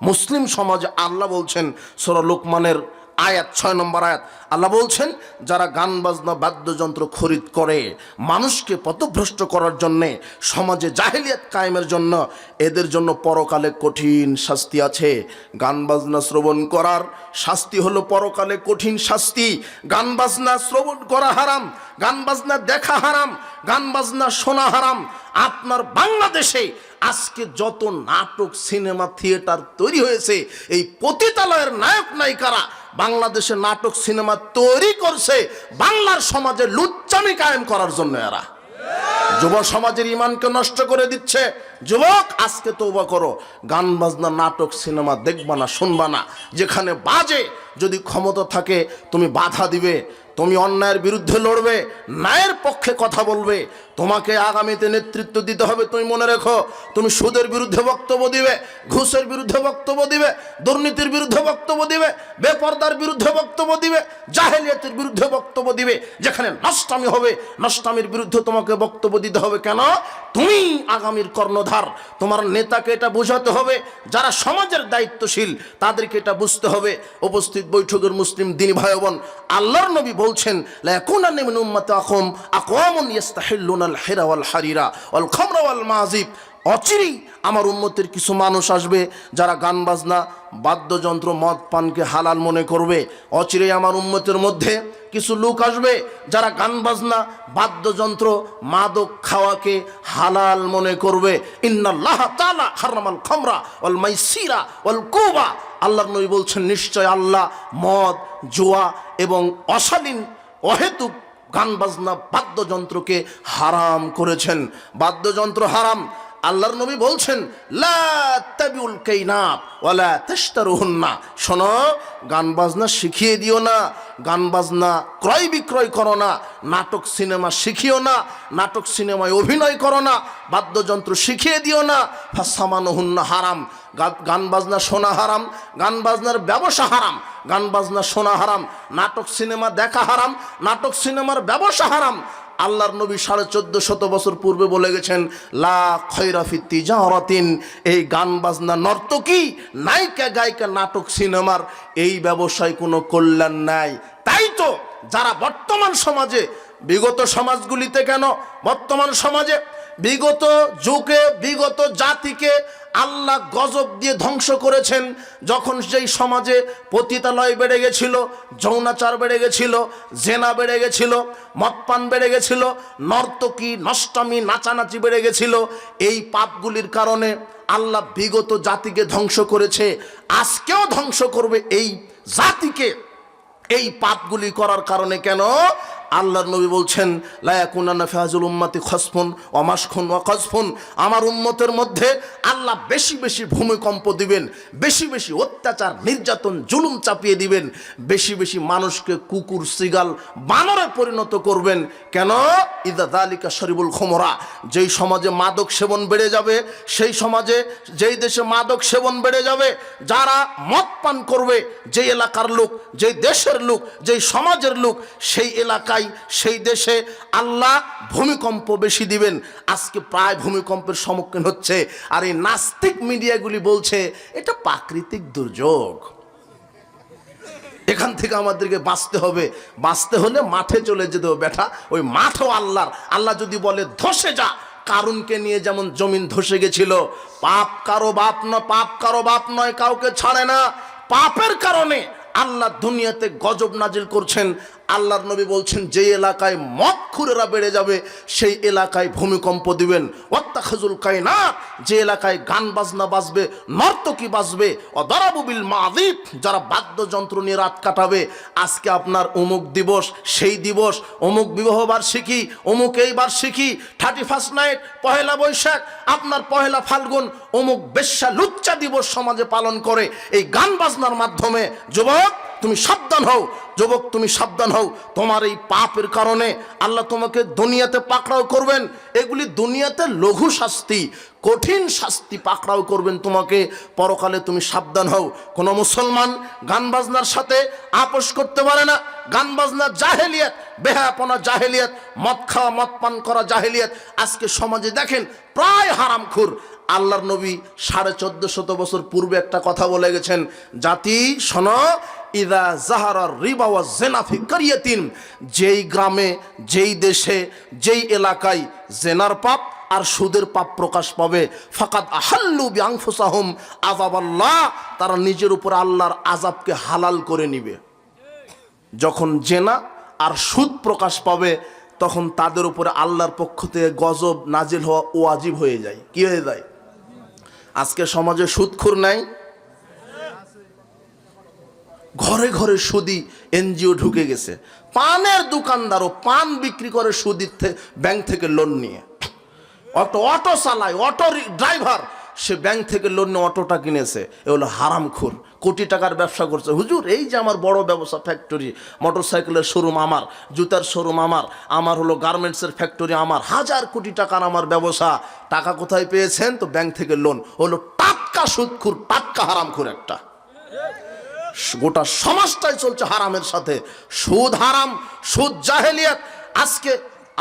মুসলিম সমাজে আল্লাহ বলছেন সূরা লুকমানের আয়াত 6 নম্বর আয়াত, আল্লাহ বলছেন যারা গান বাজনা বাদ্যযন্ত্র খরিদ করে মানুষকে পথভ্রষ্ট করার জন্যে, সমাজে জাহেলিয়াত কায়েমের জন্য, এদের জন্য পরকালে কঠিন শাস্তি আছে। গান বাজনা শ্রবণ করার শাস্তি হলো পরকালে কঠিন শাস্তি। গান বাজনা শ্রবণ করা হারাম, গান বাজনা দেখা হারাম, গান বাজনা শোনা হারাম। আপনার বাংলাদেশে আজকে যত নাটক, সিনেমা, থিয়েটার তৈরি হয়েছে, এই পতিতালয়ের নায়ক নায়িকারা বাংলাদেশে নাটক সিনেমা তৈরি করছে বাংলার সমাজে লুচ্চামি কায়েম করার জন্য। এরা যুব সমাজের ইমানকে নষ্ট করে দিচ্ছে। যুবক আজকে তওবা করো, গান বাজনা নাটক সিনেমা দেখবা না, শুনবা না। যেখানে বাজে যদি ক্ষমতা থাকে তুমি বাধা দিবে, তুমি অন্যায়ের বিরুদ্ধে লড়বে, ন্যায়ের পক্ষে কথা বলবে। তোমাকে আগামীতে নেতৃত্ব দিতে হবে। তুমি মনে রেখো, তুমি সুদের বিরুদ্ধে বক্তব্য দিবে, ঘুষের বিরুদ্ধে বক্তব্য দিবে, দুর্নীতির বিরুদ্ধে বক্তব্য দিবে, বেপরদার বিরুদ্ধে বক্তব্য দিবে, জাহেলিয়াতের বিরুদ্ধে বক্তব্য দিবে। যেখানে নষ্টামি হবে নষ্টামির বিরুদ্ধে তোমাকে বক্তব্য দিতে হবে। কেন? তুমি আগামীর কর্ণধার। তোমার নেতাকে এটা বোঝাতে হবে, যারা সমাজের দায়িত্বশীল তাদেরকে এটা বুঝতে হবে। উপস্থিত বৈঠকের মুসলিম দিনী ভাই বোন, আল্লাহর নবী বলছেন লা ইয়াকুনান্না মিন উম্মতি আকওয়ামুন ইস্তাহিল্লুনাল হিরা ওয়াল হারিরা ওয়াল খামরা ওয়াল মাযিব। অচিরেই আমার উম্মতের কিছু মানুষ আসবে যারা গান বাজনা বাদ্যযন্ত্র মদ পানকে হালাল মনে করবে। অচিরেই আমার উম্মতের মধ্যে কিছু লোক আসবে যারা গান বাজনা বাদ্যযন্ত্র মাদক খাওয়াকে হালাল মনে করবে। ইন্নাল্লাহ তাআলা হারামাল খামরা ওয়াল মাইসিরা ওয়াল কুবা। আল্লাহর নবী বলছেন নিশ্চয় আল্লাহ মদ, জুয়া এবং অশালীন অহেতুক গান বাজনা বাদ্যযন্ত্রকে হারাম করেছেন। বাদ্যযন্ত্র হারাম। আল্লাহর নবী বলছেন লা তাবিউল কাইনাত ওয়ালা তাশতারুহুন্না। শোনো, গান বাজনা শিখিয়ে দিও না, গান বাজনা ক্রয় বিক্রয় করো না, নাটক সিনেমা শিখিও না, নাটক সিনেমায় অভিনয় করো না, বাদ্যযন্ত্র শিখিয়ে দিও না। ফাসামানুহুন্না হারাম। গান বাজনা শোনা হারাম, গান বাজনার ব্যবসা হারাম, গান বাজনা শোনা হারাম, নাটক সিনেমা দেখা হারাম, নাটক সিনেমার ব্যবসা হারাম। আল্লাহর নবী 1450 বছর পূর্বে বলে গেছেন লা খায়রা ফি তিজারাতিন। এই গান বাজনা, নর্তকী, নায়িকা গায়িকা, নাটক সিনেমার এই ব্যবসায় কোনো কল্যাণ নাই। তাই তো যারা বর্তমান সমাজে, বিগত সমাজগুলিতে কেন, বর্তমান সমাজে বিগত যুগে বিগত জাতিকে আল্লাহ গজব দিয়ে ধ্বংস করেছেন। যখন যেই সমাজে পতিতালয় বেড়ে গেছিল, যৌনাচার বেড়ে গেছিল, জেনা বেড়ে গেছিল, মদপান বেড়ে গেছিল, নর্তকী, নষ্টামি, নাচানাচি বেড়ে গেছিল, এই পাপগুলির কারণে আল্লাহ বিগত জাতিকে ধ্বংস করেছে। আজকেও ধ্বংস করবে এই জাতিকে এই পাপগুলি করার কারণে। কেন? আল্লাহর নবী বলছেন লা ইয়াকুনান্না ফি হাযিল উম্মতি খাসফুন ওয়া মাশখুন ওয়া কাযফুন, আমার উম্মতের মধ্যে আল্লাহ বেশি বেশি ভূমিকম্প দিবেন, বেশি বেশি অত্যাচার নির্যাতন জুলুম চাপিয়ে দিবেন, বেশি বেশি মানুষকে কুকুর সিগাল বানরে পরিণত করবেন। কেন? ইদা যালিকা শরিবুল খুমরা, যেই সমাজে মাদক সেবন বেড়ে যাবে, সেই সমাজে যেই দেশে মাদক সেবন বেড়ে যাবে, যারা মদ পান করবে, যেই এলাকার লোক, যেই দেশের লোক, যেই সমাজের লোক, সেই এলাকায় সেই দেশে আল্লাহ ভূমিকম্প বেশি দিবেন। আজকে প্রায় ভূমিকম্পের সম্মুখীন হচ্ছে, আর এই নাস্তিক মিডিয়াগুলি বলছে এটা প্রাকৃতিক দুর্যোগ। এখান থেকে আমাদেরকে বাঁচতে হবে, বাঁচতে হলে মাঠে চলে যেতে হবে বেটা, ওই মাঠও আল্লাহর। আল্লাহ যদি বলে ধসে যা, কারুনকে নিয়ে যেমন জমিন ধসে গেছিল, পাপ কারো বাপ নয়, কাউকে ছাড়ে না। পাপের কারণে আল্লাহ দুনিয়াতে গজব নাজিল করছেন। আল্লাহর নবী বলছেন যে এলাকায় মদখুরেরা বেড়ে যাবে সেই এলাকায় ভূমিকম্প দিবেন। ওয়াত্তাখাযুল কায়নাত, যে এলাকায় গান বাজনা বাজবে, নর্তকী বাজবে, ওয়াদারাবু বিল মাযিব, যারা বাদ্যযন্ত্র নিয়ে রাত কাটাবে। আজকে আপনার অমুক দিবস, সেই দিবস, অমুক বিবাহ বার্ষিকী, অমুক এই বার্ষিকী, 31 নাইট, পহেলা বৈশাখ, আপনার পহেলা ফাল্গুন, অমুক বেশ্যা লুচ্চা দিবস সমাজে পালন করে এই গান বাজনার মাধ্যমে। যুবক তুমি সাবধান হও, যুবক তুমি সাবধান হও, তোমার এই পাপের কারণে আল্লাহ তোমাকে দুনিয়াতে পাকড়াও করবেন। এগুলি দুনিয়াতে লঘু শাস্তি, কঠিন শাস্তি পাকড়াও করবেন তোমাকে পরকালে। তুমি সাবধান হও। কোন মুসলমান গান বাজনার সাথে আপোষ করতে পারে না। গান বাজনা জাহেলিয়াত, বেহায়াপনা জাহেলিয়াত, মদ খাওয়া মদ পান করা জাহেলিয়াত। আজকে সমাজে দেখেন প্রায় হারামখোর। আল্লাহর নবী 1450 বছর পূর্বে একটা কথা বলে গেছেন, জাতি শোনো, ইদা জাহারার রিবা ওয়া জিনা ফি কারিয়াতিন, যেই গ্রামে, যেই দেশে, যেই এলাকায় জেনার পাপ আর সুদের পাপ প্রকাশ পাবে, ফাকাদ আহাল্লু বিআনফুসাহুম আযাবাল্লাহ, তারা নিজের উপর আল্লাহর আযাবকে হালাল করে নিবে। যখন জেনা আর সুদ প্রকাশ পাবে তখন তাদের উপরে আল্লাহর পক্ষ থেকে গজব নাজিল হওয়া ওয়াজিব হয়ে যায়। কি হয়ে যায়? আজকে সমাজে সুদখোর নাই, ঘরে ঘরে সুদি এনজিও ঢুকে গেছে। পানের দোকানদারও পান বিক্রি করে সুদি ব্যাংক থেকে লোন নিয়ে। অটো চালায়, অটো ড্রাইভার, সে ব্যাংক থেকে লোন নিয়ে অটোটা কিনেছে। এ হলো হারামখোর, কোটি টাকার ব্যবসা করছে। হুজুর এই যে আমার বড় ব্যবসা, ফ্যাক্টরি, মোটরসাইকেলের শোরুম আমার, জুতার শোরুম আমার হলো গার্মেন্টসের ফ্যাক্টরি আমার, 1000 কোটি টাকার আমার ব্যবসা। টাকা কোথায় পেয়েছেন? তো ব্যাংক থেকে লোন। হলো টাটকা সুদখোর, টাটকা হারামখোর একটা। গোটা সমাজটাই চলছে হারামের সাথে। সুদ হারাম, সুদ জাহেলিয়াত। আজকে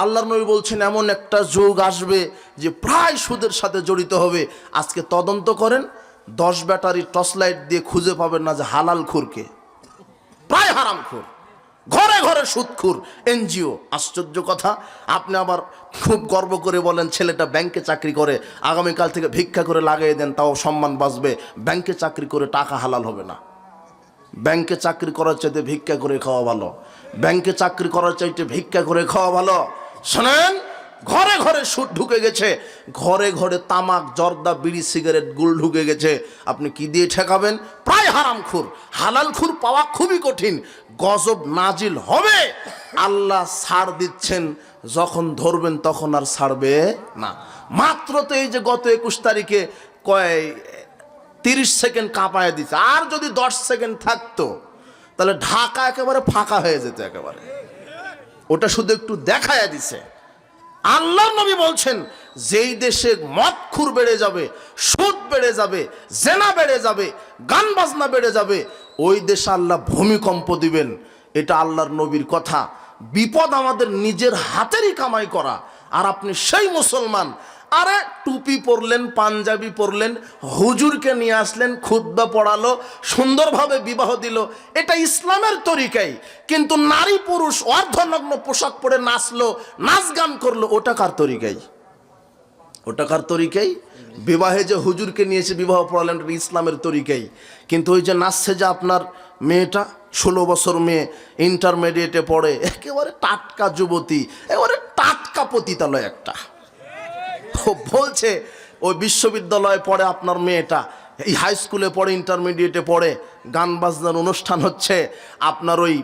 আল্লাহর নবী বলছেন এমন একটা যুগ আসবে যে প্রায় সুদের সাথে জড়িত হবে। আজকে তদন্ত করেন, 10 ব্যাটারি টর্চ লাইট দিয়ে খুঁজে পাবেন না যে হালাল খুরকে, প্রায় হারামখোর, ঘরে ঘরে সুদখোর, এনজিও। আশ্চর্য কথা। আপনি আবার খুব গর্ব করে বলেন ছেলেটা ব্যাংকে চাকরি করে, আগামীকাল থেকে ভিক্ষা করে লাগিয়ে দেন, তাও সম্মান বাঁচবে। ব্যাংকে চাকরি করে টাকা হালাল হবে না। ব্যাংকে চাকরি করার চাইতে ভিক্ষা করে খাওয়া ভালো, ব্যাংকে চাকরি করার চাইতে ভিক্ষা করে খাওয়া ভালো। শোনেন, ঘরে ঘরে সুদ ঢুকে গেছে, ঘরে ঘরে তামাক, জর্দা, বিড়ি, সিগারেট, গুল ঢুকে গেছে। আপনি কি দিয়ে ঠেকাবেন? প্রায় হারামখোর। হালালখোর পাওয়া খুবই কঠিন। গজব নাজিল হবে। আল্লাহ ছাড় দিচ্ছেন, যখন ধরবেন তখন আর ছাড়বে না। মাত্র তো এই যে গত 21 তারিখে 30 সেকেন্ড কাঁপায় দিচ্ছে, আর যদি 10 সেকেন্ড থাকতো তাহলে ঢাকা একেবারে ফাঁকা হয়ে যেত একেবারে। ওটা শুধু একটু দেখায় দিছে। আল্লাহর নবী বলছেন যেই দেশে মদখোর বেড়ে যাবে, সুদ বেড়ে যাবে, জেনা বেড়ে যাবে, গান বাজনা বেড়ে যাবে, ওই দেশে আল্লাহ ভূমিকম্প দিবেন। এটা আল্লাহর নবীর কথা। বিপদ আমাদের নিজের হাতেরই কামাই করা। আর আপনি সেই মুসলমান, আরে টুপি পরলেন, পাঞ্জাবি পরলেন, হুজুরকে নিয়ে আসলেন, খুতবা পড়ালো, সুন্দরভাবে বিবাহ দিল, এটা ইসলামের তরিকাই। কিন্তু নারী পুরুষ অর্ধনগ্ন পোশাক পরে নাচলো, নাচ গান করলো, ওটা কার তরিকাই? ওটা কার তরিকাই? বিবাহে যে হুজুরকে নিয়েছে বিবাহ পড়ালেন, এটা ইসলামের তরিকাই। কিন্তু ওই যে নাচছে যে আপনার মেয়েটা, 16 বছর মেয়ে, ইন্টারমিডিয়েটে পড়ে, একেবারে টাটকা যুবতী, একেবারে টাটকা পতিতালয় একটা। বলছে ওই বিশ্ববিদ্যালয়ে পড়ে আপনার মেয়েটা, এই হাই স্কুলে পড়ে, ইন্টারমিডিয়েটে পড়ে, গান বাজনার অনুষ্ঠান হচ্ছে, আপনার ওই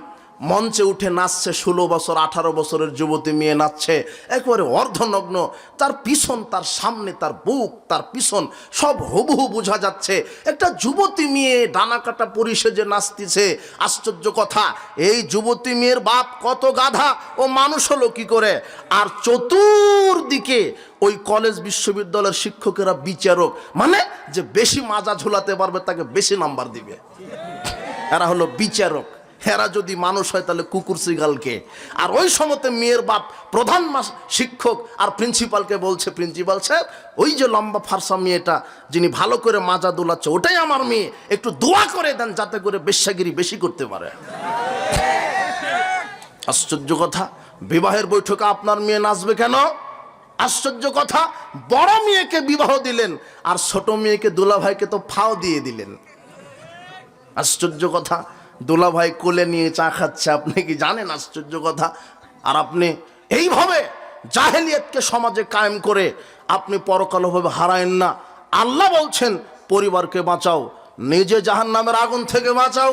মঞ্চে উঠে নাচছে, 16 বছর 18 বছরের যুবতী মেয়ে নাচছে একেবারে অর্ধনগ্ন, তার পিছন, তার সামনে, তার বুক, তার পিছন সব হুবহু বোঝা যাচ্ছে। একটা যুবতী মেয়ে ডানা কাটা পরিসে যে নাচতেছে, আশ্চর্য কথা, এই যুবতী মেয়ের বাপ কত গাধা, ও মানুষ হলো কি করে? আর চতুর্দিকে ওই কলেজ বিশ্ববিদ্যালয়ের শিক্ষকেরা বিচারক, মানে যে বেশি মাজা ঝুলাতে পারবে তাকে বেশি নাম্বার দিবে, এরা হলো বিচারক। এরা যদি মানুষ হয় তাহলে কুকুর সিগালকে। আর ওই সময়তে মেয়ের বাপ প্রধান শিক্ষক আর প্রিন্সিপালকে বলছে, প্রিন্সিপাল সাহেব ওই যে লম্বা ফারসা মেয়েটা যিনি ভালো করে মাজা দোলাচ্ছে ওটাই আমার মেয়ে, একটু দোয়া করে দেন যাতে করে বেশ্যাগিরি বেশি করতে পারে। আশ্চর্য কথা, বিবাহের বৈঠকে আপনার মেয়ে নাচবে কেন? আশ্চর্য কথা, বড় মেয়েকে বিবাহ দিলেন আর ছোট মেয়েকে দুলাভাইকে তো ফাও দিয়ে দিলেন। আশ্চর্য কথা, দুলাভাই কোলে নিয়ে চা খাচ্ছে, আপনি কি জানেন? আশ্চর্য কথা। আর আপনি এইভাবে জাহেলিয়াতকে সমাজে কায়েম করে আপনি পরকালভাবে হারায়েন না। আল্লাহ বলছেন পরিবারকে বাঁচাও, নিজে জাহান্নামের আগুন থেকে বাঁচাও,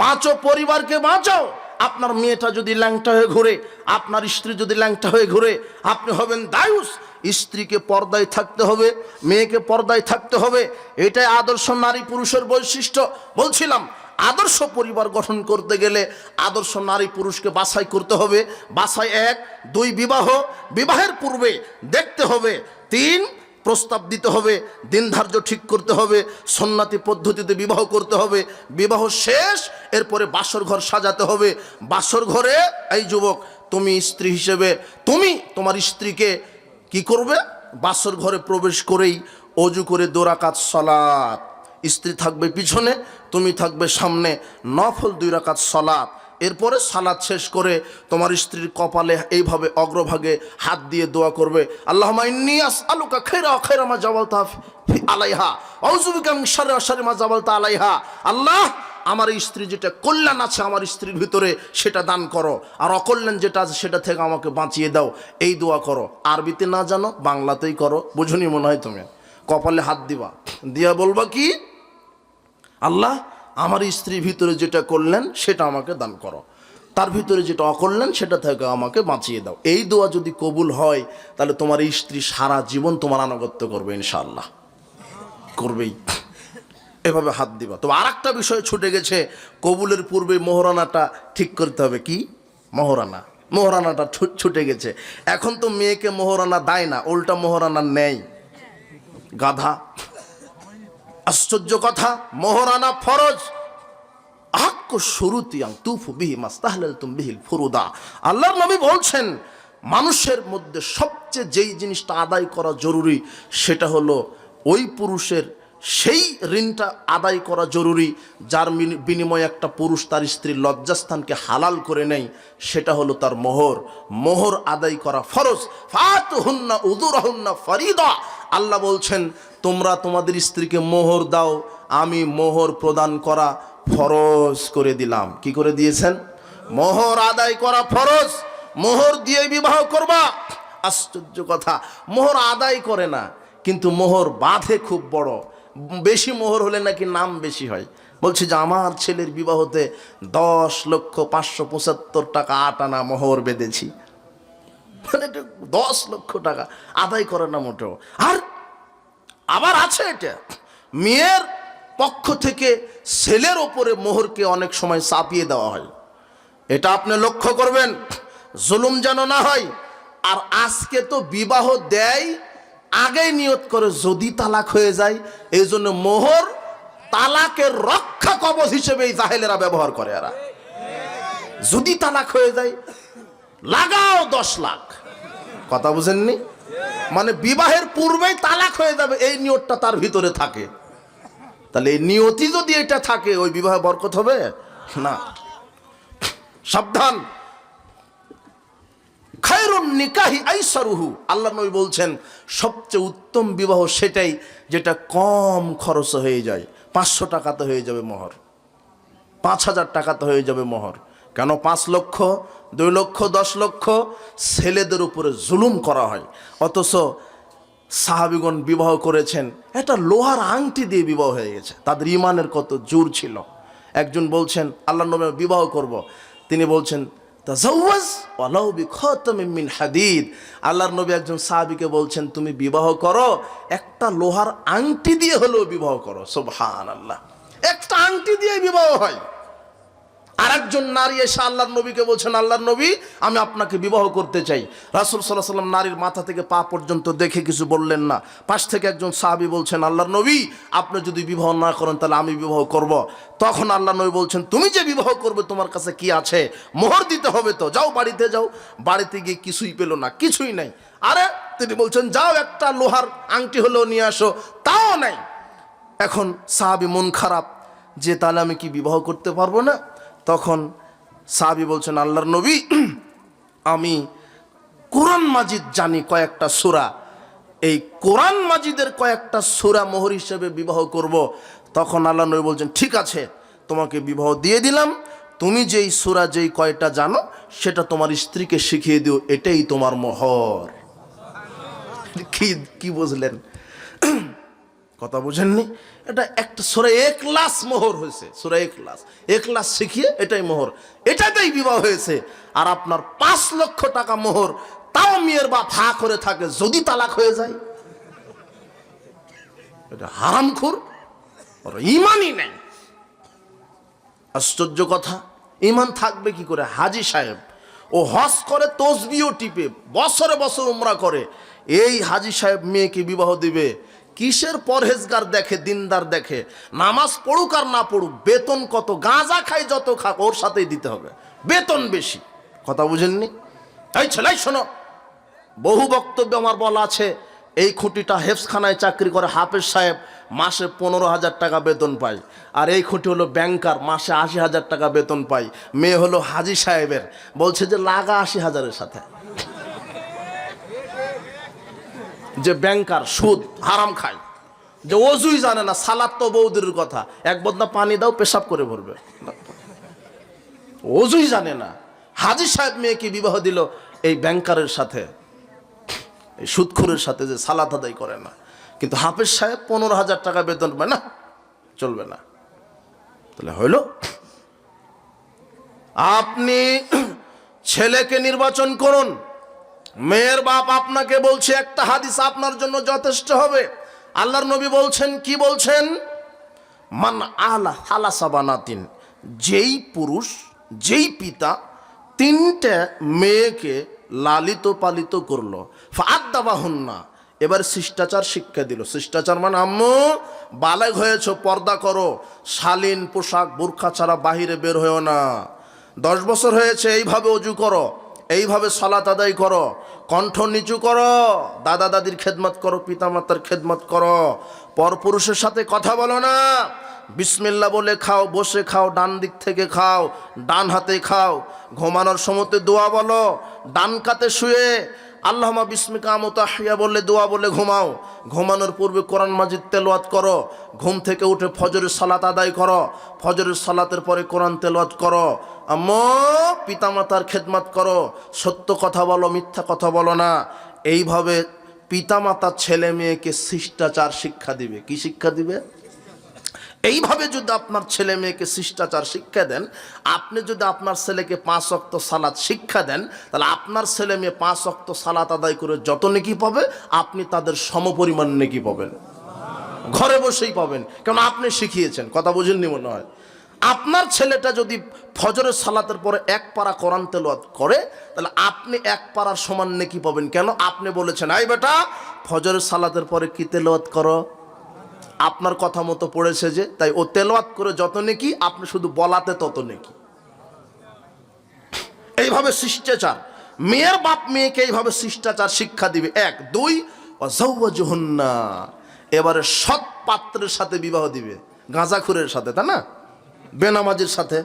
বাঁচো, পরিবারকে বাঁচাও। আপনার মেয়েটা যদি ল্যাংটা হয়ে ঘুরে, আপনার স্ত্রী যদি ল্যাংটা হয়ে ঘুরে, আপনি হবেন দায়ুস। স্ত্রীকে পর্দায় থাকতে হবে, মেয়েকে পর্দায় থাকতে হবে, এটাই আদর্শ নারী পুরুষের বৈশিষ্ট্য। বলছিলাম আদর্শ পরিবার গঠন করতে গেলে আদর্শ নারী পুরুষকে বাছাই করতে হবে। বাছাই 1, 2 বিবাহ, বিবাহের পূর্বে দেখতে হবে, 3 প্রস্তাব দিতে হবে, দিন ধার্য ঠিক করতে হবে, সুন্নতি পদ্ধতিতে বিবাহ করতে হবে, বিবাহ শেষ এরপরে বাসর ঘর সাজাতে হবে। বাসর ঘরে এই যুবক, তুমি স্ত্রী হিসেবে তুমি তোমার স্ত্রীকে কি করবে? বাসর ঘরে প্রবেশ করেই অজু করে 2 রাকাত সালাত, স্ত্রী থাকবে পিছনে, তুমি থাকবে সামনে, নফল 2 রাকাত সালাত। এরপরে সালাত শেষ করে তোমার স্ত্রীর কপালে এইভাবে অগ্রভাগে হাত দিয়ে দোয়া করবে, আল্লাহুম্মা ইন্নী আসআলুকা খায়রা মা জাবালতা আলাইহা ওয়া আউযু বিকা মিন শাররি মা জাবালতা আলাইহা। আল্লাহ, আমার স্ত্রী যেটা কল্যাণ আছে আমার স্ত্রীর ভিতরে সেটা দান করো, আর অকল্যাণ যেটা আছে সেটা থেকে আমাকে বাঁচিয়ে দাও, এই দোয়া করো। আরবিতে না জানো বাংলাতেই করো, বুঝুনি মনে হয়। তুমি কপালে হাত দিবা, দিয়া বলবা কি, আল্লাহ আমার স্ত্রীর ভিতরে যেটা করলেন সেটা আমাকে দান করো, তার ভিতরে যেটা অকল্যাণ সেটা থেকে আমাকে বাঁচিয়ে দাও। এই দোয়া যদি কবুল হয় তাহলে তোমার এই স্ত্রী সারা জীবন তোমার আনুগত্য করবে, ইনশাআল্লাহ করবেই। এভাবে হাত দিবা। তো আর একটা বিষয় ছুটে গেছে, কবুলের পূর্বে মোহরানাটা ঠিক করতে হবে। কি মোহরানাটা ছুটে গেছে। এখন তো মেয়েকে মোহরানা দেয় না, উল্টা মোহরানা নেয়, গাধা। আশ্চর্য কথা, মোহরানা ফরজ। আল্লাহর নবী বলছেন মানুষের মধ্যে সবচেয়ে যেই জিনিসটা আদায় করা জরুরি সেটা হলো ওই পুরুষের সেই ঋণটা আদায় করা জরুরি যার বিনিময়ে একটা পুরুষ তার স্ত্রীর লজ্জাস্থানকে হালাল করে নেয়, সেটা হলো তার মোহর আদায় করা ফরজ। ফাতুহুন্না উযুরহুন্না ফরিদা। আল্লাহ বলছেন তোমরা তোমাদের স্ত্রীকে মোহর দাও, আমি মোহর প্রদান করা ফরজ করে দিলাম। কি করে দিয়েছেন? মোহর আদায় করা ফরজ, মোহর দিয়ে বিবাহ করবা। আশ্চর্য কথা, মোহর আদায় করে না কিন্তু মোহর বাঁধে খুব বড়। বেশি মোহর হলে নাকি নাম বেশি হয়। বলছে যে আমার ছেলের বিবাহতে 10,575,000 টাকা 8 আনা মোহর বেঁধেছি, মানে 10 লক্ষ টাকা আদায় করে না মোটেও। আর আবার আছে এটা, মেয়ের পক্ষ থেকে ছেলের ওপরে মোহরকে অনেক সময় চাপিয়ে দেওয়া হয়। এটা আপনি লক্ষ্য করবেন, জুলুম যেন না হয়। আর আজকে তো বিবাহ দেয় আগেই নিয়ত করে যদি তালাক হয়ে যায়, এই জন্য মোহর তালাকের রক্ষা কবচ হিসেবে এই জাহেলেরা ব্যবহার করে। এরা যদি তালাক হয়ে যায় লাগাও 10 লাখ। কথা বুঝেননি? মানে বিবাহের পূর্বেই তালাক হয়ে যাবে এই নিয়তটা তার ভিতরে থাকে। তাহলে এই নিয়তি যদি এটা থাকে ওই বিবাহে বরকত হবে না। সাবধান। খায়রুন নিকাহি আইসারুহু। আল্লাহ নবী বলছেন সবচেয়ে উত্তম বিবাহ সেটাই যেটা কম খরচ হয়ে যায়। 500 টাকাতে হয়ে যাবে মোহর, 5,000 টাকাতে হয়ে যাবে মোহর। কেন 5 লক্ষ, 2 লক্ষ, 10 লক্ষ? ছেলেদের উপরে জুলুম করা হয়। অথচ সাহাবীগণ বিবাহ করেছেন একটা লোহার আংটি দিয়ে বিবাহ হয়ে গেছে। তাদের ইমানের কত জোর ছিল। একজন বলছেন আল্লাহর নবী বিবাহ করব, তিনি বলছেন তাজাওয়াজ ওয়ালাউ বিখাতামিন মিন হাদিদ। আল্লাহর নবী একজন সাহাবীকে বলছেন তুমি বিবাহ করো, একটা লোহার আংটি দিয়ে হলেও বিবাহ করো। সুবহানাল্লাহ, একটা আংটি দিয়ে বিবাহ হয়। আর একজন নারী এসে আল্লাহর নবীকে বলছেন আল্লাহর নবী আমি আপনাকে বিবাহ করতে চাই। রাসূল সাল্লাল্লাহু আলাইহি ওয়াসাল্লাম নারীর মাথা থেকে পা পর্যন্ত দেখে কিছু বললেন না। পাশ থেকে একজন সাহাবী বলছেন আল্লাহর নবী আপনি যদি বিবাহ না করেন তাহলে আমি বিবাহ করব। তখন আল্লাহর নবী বলছেন তুমি যে বিবাহ করবে তোমার কাছে কি আছে, মোহর দিতে হবে তো, যাও বাড়িতে যাও। বাড়িতে গিয়ে কিছুই পেল না, কিছুই নাই। আরে তিনি বলছেন যাও একটা লোহার আংটি হলেও নিয়ে আসো, তাও নাই। এখন সাহাবী মন খারাপ যে তাহলে আমি কি বিবাহ করতে পারবো না। তখন সাহাবী বলছেন আল্লাহর নবী আমি কোরআন মাজিদ জানি কয়েকটা সূরা, এই কোরআন মাজিদের কয়েকটা সূরা মোহর হিসেবে বিবাহ করব। তখন আল্লাহর নবী বলছেন ঠিক আছে তোমাকে বিবাহ দিয়ে দিলাম, তুমি যেই সূরা যেই কয়টা জানো সেটা তোমার স্ত্রীকে শিখিয়ে দিও, এটাই তোমার মোহর। কি বুঝলেন? কথা বুঝেননি? এটা একটা সূরা ইখলাস মোহর হয়েছে, সূরা ইখলাস, ইখলাস শিখিয়ে এটাই মোহর, এটাতেই বিবাহ হয়েছে। আর আপনার 5 লক্ষ টাকা মোহর, তাও মেয়ের বাপ হা করে থাকে যদি তালাক হয়ে যায়। এটা হারামখোর, ওর ঈমানই নেই। আশ্চর্য কথা, ঈমান থাকবে কি করে? হাজী সাহেব ও হজ করে, তসবিও টিপে, বছরে বছর উমরা করে, এই হাজী সাহেব মেয়েকে বিবাহ দিবে কিসের পরহেজগার দেখে, দিনদার দেখে, নামাজ পড়ুক আর না পড়ুক, বেতন কত, গাঁজা খাই যত খাক ওর সাথেই দিতে হবে, বেতন বেশি। কথা বুঝেননি? এই ছেলে শোনো, বহু বক্তব্য আমার বলা আছে। এই খুঁটিটা হেফজখানায় চাকরি করে হাফেজ সাহেব, মাসে 15,000 টাকা বেতন পায়। আর এই খুঁটি হলো ব্যাংকার, মাসে 80,000 টাকা বেতন পায়। মেয়ে হলো হাজী সাহেবের, বলছে যে লাগা 80,000-এর সাথে। যে ব্যাংকার সুদ হারাম খায়, যে অজুই জানে না, সালাত তো বৌদির কথা, এক বদনা পানি দাও পেশাব করে ভরবে, অজুই জানে না। হাজী সাহেব মেয়েকে বিবাহ দিল এই ব্যাংকারের সাথে, এই সুদখোরের সাথে, যে সালাত আদায় করে না। কিন্তু হাফেজ সাহেব 15,000 টাকা বেতন পায় না, চলবে না। তাহলে হইল আপনি ছেলেকে নির্বাচন করুন, মেয়ের বাপ আপনাকে বলছে একটা হাদিস আপনার জন্য যথেষ্ট হবে। আল্লাহর নবী বলছেন, কি বলছেন? মান আলা হালাসা বানাতিন, যেই পুরুষ, যেই পিতা 3টে মেয়েকে লালিত পালিত করলো, ফাআদ্দাবাহুন্না, এবার শিষ্টাচার শিক্ষা দিল। শিষ্টাচার মানে আম্মু বালেগ হয়েছ, পর্দা করো, শালীন পোশাক বোরখা ছাড়া বাহিরে বের হয়েও না, 10 বছর হয়েছে এইভাবে অজু করো, এইভাবে সালাত আদায় করো, কণ্ঠ নিচু করো, দাদা দাদির খেদমত করো, পিতামাতার খেদমত করো, পরপুরুষের সাথে কথা বলো না, বিসমিল্লাহ বলে খাও, বসে খাও, ডান দিক থেকে খাও, ডান হাতে খাও, ঘুমানোর সময়তে দোয়া বলো, ডান কাতে শুয়ে আল্লাহুম্মা বিসমিকা আমুতু আহইয়া বললে দোয়া বলে ঘুমাও, ঘুমানোর পূর্বে কোরআন মাজিদ তেলাওয়াত করো, ঘুম থেকে উঠে ফজরের সালাত আদায় করো, ফজরের সালাতের পরে কোরআন তেলাওয়াত করো, আম্মু পিতামাতার খেদমত করো, সত্য কথা বলো, মিথ্যা কথা বলো না। এইভাবে পিতামাতা ছেলে মেয়েকে শিষ্টাচার শিক্ষা দিবে। কি শিক্ষা দিবে? এইভাবে যদি আপনার ছেলে মেয়েকে শিষ্টাচার শিক্ষা দেন, আপনি যদি আপনার ছেলেকে 5 ওয়াক্ত সালাত শিক্ষা দেন, তাহলে আপনার ছেলে মেয়ে 5 ওয়াক্ত সালাত আদায় করে যত নেকি পাবে, আপনি তাদের সমপরিমাণ নেকি পাবেন, ঘরে বসেই পাবেন, কারণ আপনি শিখিয়েছেন। কথা বুঝেননি মনে হয়? আপনার ছেলেটা যদি ফজরের সালাতের পরে 1 পারা কোরআন তেলাওয়াত করে, তাহলে আপনি 1 পারার সমান নেকি পাবেন। কেন? আপনি বলেছেন এই বেটা ফজরের সালাতের পরে কি তেলাওয়াত করো, আপনার কথা মতো পড়েছে যে, তাই ও তেলাওয়াত করে যত নেকি, আপনি শুধু বলাতে তত নেকি। এইভাবে শিষ্টাচার, মেয়ের বাপ মেয়েকে এইভাবে শিষ্টাচার শিক্ষা দিবে। 1 2 ওয়াজাওয়াজুহুন্না, এবারে সৎ পাত্রের সাথে বিবাহ দিবে, গাঁজাখুরের সাথে, তাই না? বেনামাজির সাথে।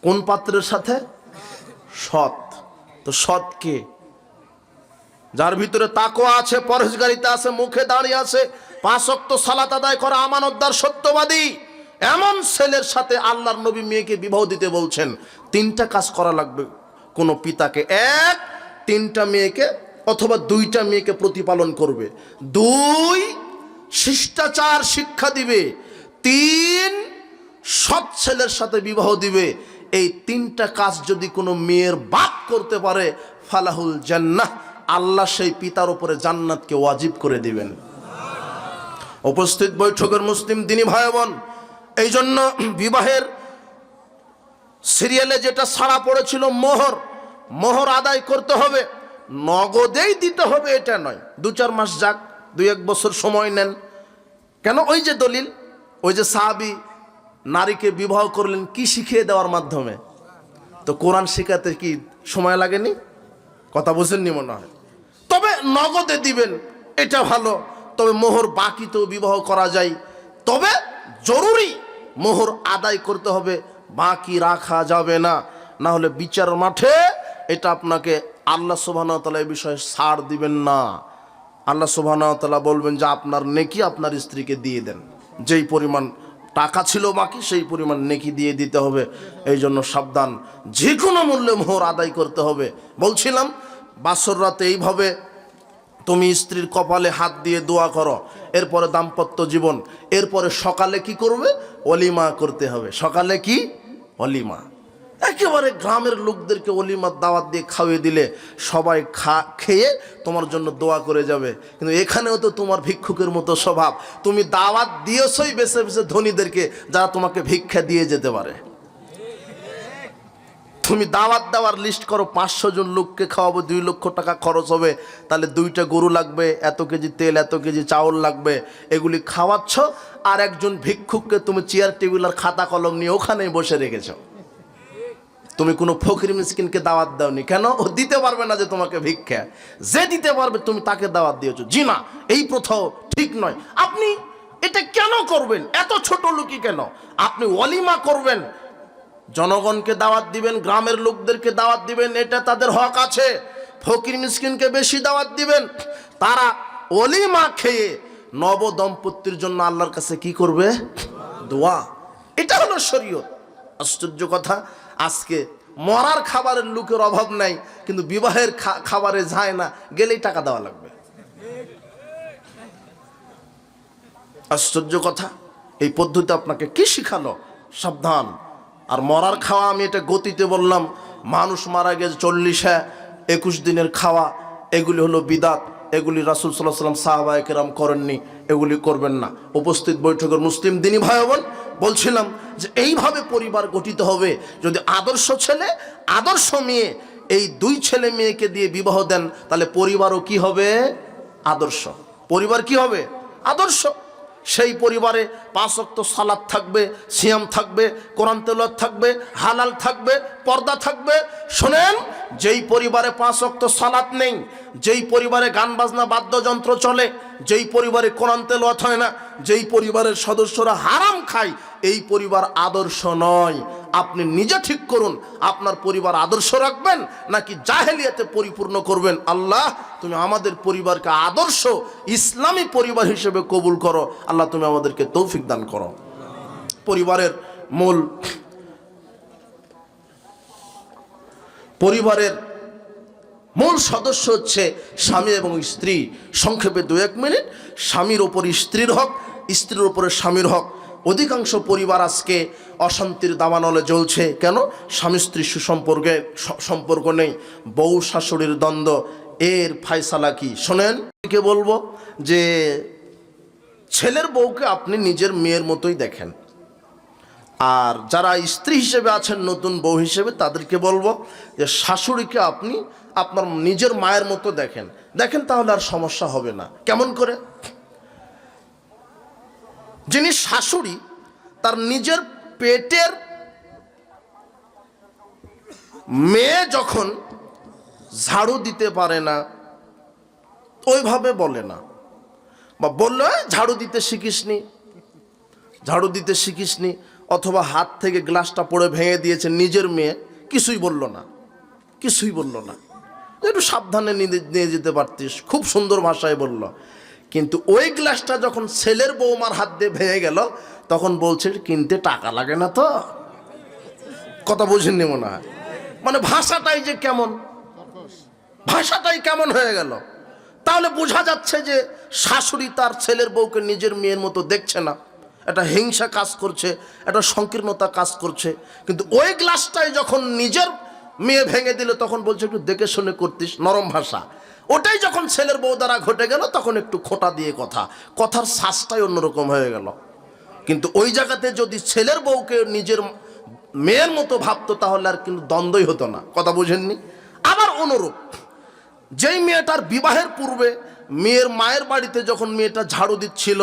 কোন পাত্রের সাথে? সৎ। তো সৎ কে? যার ভিতরে তাকওয়া আছে, পরহেজগারিতা আছে, মুখে দাঁড়িয়ে আছে, 5 ওয়াক্ত সালাত আদায় করা, আমানতদার, সত্যবাদী, এমন ছেলের সাথে আল্লাহর নবী মেয়েকে বিবাহ দিতে বলছেন। 3টা কাজ করা লাগবে কোন পিতাকে। 1 3টা মেয়েকে অথবা 2টা মেয়েকে প্রতিপালন করবে, 2 শিষ্টাচার শিক্ষা দিবে, 3 সৎ ছেলের সাথে বিবাহ দিবে। এই তিনটা কাজ যদি কোনো মেয়ের বাপ করতে পারে, ফালাহুল জান্নাহ, আল্লাহ সেই পিতার উপরে জান্নাতকে ওয়াজিব করে দিবেন। উপস্থিত বৈঠকের মুসলিম দিনী ভাই বোন, এই জন্য বিবাহের সিরিয়ালে যেটা ছাড়া পড়েছিল মোহর আদায় করতে হবে, নগদেই দিতে হবে এটা নয়। 2-4 মাস যাক, 2-1 বছর সময় নেন। কেন? ওই যে দলিল, ওই যে সাহাবী নারীকে বিবাহ করলেন কি শিখিয়ে দেওয়ার মাধ্যমে? তো কোরআন শেখাতে কি সময় লাগেনি? কথা বুঝেননি মনে হয়। তবে নগদে দিবেন এটা ভালো, তবে মোহর বাকিতেও বিবাহ করা যায়, তবে জরুরি মোহর আদায় করতে হবে, বাকি রাখা যাবে না। না হলে বিচার মাঠে এটা আপনাকে আল্লাহ সুবহানাহু ওয়া তাআলা এই বিষয়ে ছাড় দিবেন না। আল্লাহ সুবহানাহু ওয়া তাআলা বলবেন যে আপনার নেকি আপনার স্ত্রীকে দিয়ে দেন, যেই পরিমাণ টাকা ছিল বাকি সেই পরিমাণ নেকি দিয়ে দিতে হবে। এই জন্য সাবধান, যে কোনো মূল্যে মোহর আদায় করতে হবে। বলছিলাম বাসর রাতে এইভাবে তুমি স্ত্রীর কপালে হাত দিয়ে দোয়া করো, এরপরে দাম্পত্য জীবন, এরপরে সকালে কি করবে? ওলিমা করতে হবে। সকালে কি? ওলিমা। একেবারে গ্রামের লোকদেরকে ওলিমার দাওয়াত দিয়ে খাওয়িয়ে দিলে সবাই খেয়ে তোমার জন্য দোয়া করে যাবে। কিন্তু এখানেও তো তোমার ভিক্ষুকের মতো স্বভাব, তুমি দাওয়াত দিয়েছই বেছে বেছে ধনীদেরকে, যারা তোমাকে ভিক্ষা দিয়ে যেতে পারে। তুমি দাওয়াত দেওয়ার লিস্ট করো, 500 জন লোককে খাওয়াবো, 2 লক্ষ টাকা খরচ হবে, তাহলে 2টা গরু লাগবে, এত কেজি তেল, এত কেজি চাউল লাগবে, এগুলি খাওয়াচ্ছ। আর একজন ভিক্ষুককে তুমি চেয়ার টেবিল আর খাতা কলম নিয়ে ওখানেই বসে রেখেছ। তুমি কোনো ফকির মিসকিনকে দাওয়াত দাওনি। কেন? ও দিতে পারবে না যে তোমাকে ভিক্ষা, যে দিতে পারবে তুমি তাকে দাওয়াত দিয়েছো। জি না, এই প্রথাও ঠিক নয়। আপনি এটা কেন করবেন? এত ছোট লোকই কেন? আপনি ওলিমা করবেন, জনগণকে দাওয়াত দিবেন, গ্রামের লোকদেরকে দাওয়াত দিবেন, এটা তাদের হক আছে। ফকির মিসকিনকে বেশি দাওয়াত দিবেন, তারা ওলিমা খেয়ে নব দম্পতির জন্য আল্লাহর কাছে কি করবে? দোয়া। এটা হলো শরীয়ত। আশ্চর্য কথা, আজকে মরার খাবারের লোকের অভাব নাই, কিন্তু বিবাহের খাবারে যায় না, গেলেই টাকা দেওয়া লাগবে। আশ্চর্য কথা, এই পদ্ধতি আপনাকে কি শিখালো? সাবধান। আর মরার খাওয়া, আমি এটা গতিতে বললাম, মানুষ মারা গেছে 40-21 দিনের খাওয়া, এগুলি হলো বিদাত। এগুলি রাসূল সাল্লাল্লাহু আলাইহি ওয়াসাল্লাম সাহাবায়ে কেরাম করেননি, এগুলি করবেন না। উপস্থিত বৈঠকের মুসলিম দিনী ভাই বোন, বলছিলাম যে এইভাবে পরিবার গঠিত হবে। যদি আদর্শ ছেলে আদর্শ মেয়ে, এই 2 ছেলে মেয়েকে দিয়ে বিবাহ দেন, তাহলে পরিবারও কি হবে? আদর্শ। পরিবার কি হবে? আদর্শ। সেই পরিবারে 5 ওয়াক্ত সালাত থাকবে, সিয়াম থাকবে, কোরআন তেলাওয়াত থাকবে, হালাল থাকবে, পর্দা থাকবে। শোনেন, যেই পরিবারে 5 ওয়াক্ত সালাত নেই, যেই পরিবারে গান বাজনা বাদ্যযন্ত্র চলে, যেই পরিবারে কোরআন তেলাওয়াত হয় না, যেই পরিবারের সদস্যরা হারাম খায়, এই পরিবার আদর্শ নয়। আপনি নিজে ঠিক করুন, আপনার পরিবার আদর্শ রাখবেন নাকি জাহেলিয়াতে পরিপূর্ণ করবেন। আল্লাহ, তুমি আমাদের পরিবারকে আদর্শ ইসলামী পরিবার হিসেবে কবুল করো। আল্লাহ, তুমি আমাদেরকে তৌফিক দান করো। পরিবারের মূল সদস্য হচ্ছে স্বামী এবং স্ত্রী। সংক্ষেপে 2-1 মিনিট। স্বামীর ওপর স্ত্রীর হক, স্ত্রীর ওপরে স্বামীর হক। অধিকাংশ পরিবার আজকে অশান্তির দাবানলে জ্বলছে। কেন? স্বামী স্ত্রীর সম্পর্ক নেই, বউ শাশুড়ির দ্বন্দ্ব। এর ফায়সালা কি? শোনেন, কে বলবো যে ছেলের বউকে আপনি নিজের মেয়ের মতোই দেখেন, আর যারা স্ত্রী হিসেবে আছেন, নতুন বউ হিসেবে, তাদেরকে বলবো যে শাশুড়িকে আপনি আপনার নিজের মায়ের মতো দেখেন। তাহলে আর সমস্যা হবে না। কেমন করে? যিনি শাশুড়ি, তার নিজের পেটের মেয়ে যখন ঝাড়ু দিতে পারে না, ওইভাবে বলে না, বা বললো ঝাড়ু দিতে শিখিসনি, অথবা হাত থেকে গ্লাসটা পড়ে ভেঙে দিয়েছে, নিজের মেয়ে, কিছুই বলল না। একটু সাবধানে নিয়ে যেতে পারতিস, খুব সুন্দর ভাষায় বলল। কিন্তু ওই গ্লাসটা যখন ছেলের বৌমার হাত দিয়ে ভেঙে গেল, তখন বলছে কিনতে টাকা লাগে না তো। কথা বুঝেননি মনে হয়? মানে ভাষাটাই কেমন হয়ে গেল। তাহলে বোঝা যাচ্ছে যে শাশুড়ি তার ছেলের বউকে নিজের মেয়ের মতো দেখছে না। একটা হিংসা কাজ করছে, একটা সংকীর্ণতা কাজ করছে। কিন্তু ওই গ্লাসটাই যখন নিজের মেয়ে ভেঙে দিল তখন বলছে একটু দেখে শুনে করতিস, নরম ভাষা। ওটাই যখন ছেলের বউ দ্বারা ঘটে গেল তখন একটু খোঁটা দিয়ে কথার শ্বাসটাই অন্যরকম হয়ে গেল। কিন্তু ওই জায়গাতে যদি ছেলের বউকে নিজের মেয়ের মতো ভাবতো তাহলে আর কিন্তু দ্বন্দ্বই হতো না। কথা বুঝেননি? আবার অনুরূপ, যেই মেয়েটার বিবাহের পূর্বে মেয়ের মায়ের বাড়িতে যখন মেয়েটা ঝাড়ু দিচ্ছিল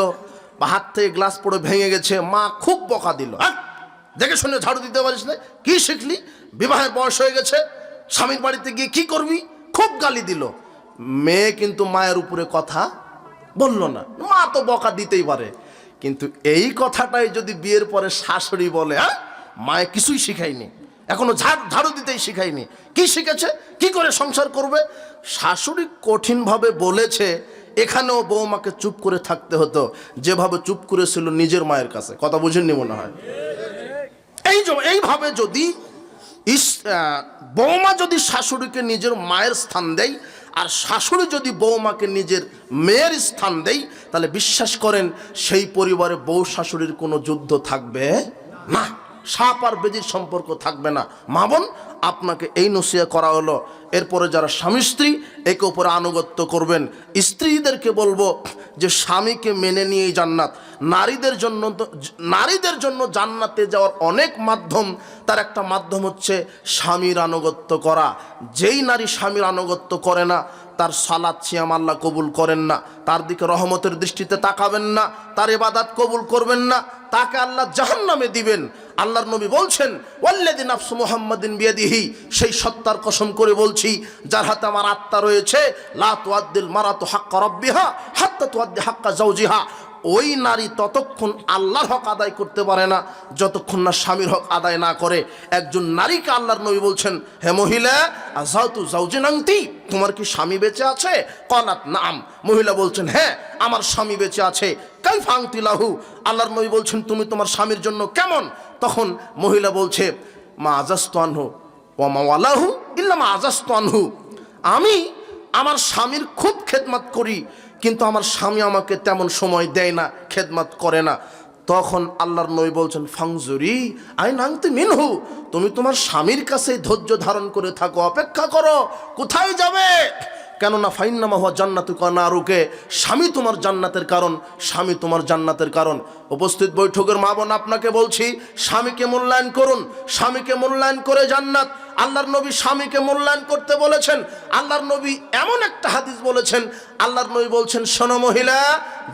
বা হাত থেকে গ্লাস পড়ে ভেঙে গেছে, মা খুব বকা দিল, হ্যাঁ দেখে শুনে ঝাড়ু দিতে পারিস না, কি শিখলি, বিবাহের বয়স হয়ে গেছে, স্বামীর বাড়িতে গিয়ে কি করবি, খুব গালি দিল। মেয়ে কিন্তু মায়ের উপরে কথা বলল না, মা তো বকা দিতেই পারে। কিন্তু এই কথাটাই যদি বিয়ের পরে শাশুড়ি বলে, হ্যাঁ মায়ে কিছুই শিখায়নি, এখনো ঝাড়ু দিতেই শিখায়নি, কি শিখেছে, কি করে সংসার করবে। শাশুড়ি কঠিনভাবে বলেছে, এখানেও বৌমাকে চুপ করে থাকতে হতো যেভাবে চুপ করেছিল নিজের মায়ের কাছে। কথা বুঝেননি মনে হয়? এইভাবে যদি বৌমা যদি শাশুড়িকে নিজের মায়ের স্থান দেয় আর শাশুড়ি যদি বৌমাকে নিজের মেয়ের স্থান দেয়, তাহলে বিশ্বাস করেন সেই পরিবারে বউ শাশুড়ির কোনো যুদ্ধ থাকবে না, সাপ আর বেজির সম্পর্ক থাকবে না। মা বোন, আপনাকে এই নসিহত করা হলো। এরপরে যারা স্বামী স্ত্রী একে অপরে আনুগত্য করবেন, স্ত্রীদেরকে বলবো যে স্বামীকে মেনে নিয়েই জান্নাত। নারীদের জন্য জান্নাতে যাওয়ার অনেক মাধ্যম, তার একটা মাধ্যম হচ্ছে স্বামীর আনুগত্য করা। যেই নারী স্বামীর আনুগত্য করে না তার সালাত সিয়াম আল্লাহ কবুল করেন না, তার দিকে রহমতের দৃষ্টিতে তাকাবেন না, তার ইবাদত কবুল করবেন না, তাকে আল্লাহ জাহান্নামে দিবেন। আল্লাহর নবী বলছেন, ওয়াল্লাযী নাফসু মুহাম্মাদিন বিয়াদিহি, সেই সত্তার কসম করে বলছি যার হাতে আমার আত্মা রয়েছে, লা তুআদ্দিল মারাতু হাক্কা রাব্বিহা হাত্তা তুআদ্দি হাক্কা যাওজিহা। ওই নারী ততক্ষণ আল্লাহর হক আদায় করতে পারে না যতক্ষণ না স্বামীর হক আদায় না করে। একজন নারীকে আল্লাহর নবী বলছেন, হে মহিলা, আযাতু যাওজিন আনতি, তোমার কি স্বামী বেঁচে আছে? ক্বালাত নাম, মহিলা বলছেন হ্যাঁ আমার স্বামী বেঁচে আছে। কাইফা আনতি লাহু, আল্লাহর নবী বলছেন তুমি তোমার স্বামীর জন্য কেমন? তখন মহিলা বলছে, মা আজাস্তু আনহু ওয়া মা ওয়ালাহু ইল্লা মা আজাস্তু আনহু, আমি আমার স্বামীর খুব খেদমত করি কিন্তু আমার স্বামী আমাকে তেমন সময় দেয় না, খেদমত করে না। তখন আল্লাহর নবী বলছেন, ফাংজুরি আইন আনতি মিনহু, তুমি তোমার স্বামীর কাছে ধৈর্য ধারণ করে থাকো, অপেক্ষা করো, কোথায় যাবে? কেননা ফাইন্নামা হুয়া জান্নাতুকা নারুকে, স্বামী তোমার জান্নাতের কারণ, স্বামী তোমার জান্নাতের কারণ। উপস্থিত বৈঠকের মা বোন, আপনাকে বলছি স্বামীকে মূল্যায়ন করুন, স্বামীকে মূল্যায়ন করে জান্নাত। আল্লাহর নবী স্বামীকে মূল্যায়ন করতে বলেছেন। আল্লাহর নবী এমন একটা হাদিস বলেছেন, আল্লাহর নবী বলছেন, শোনো মহিলা,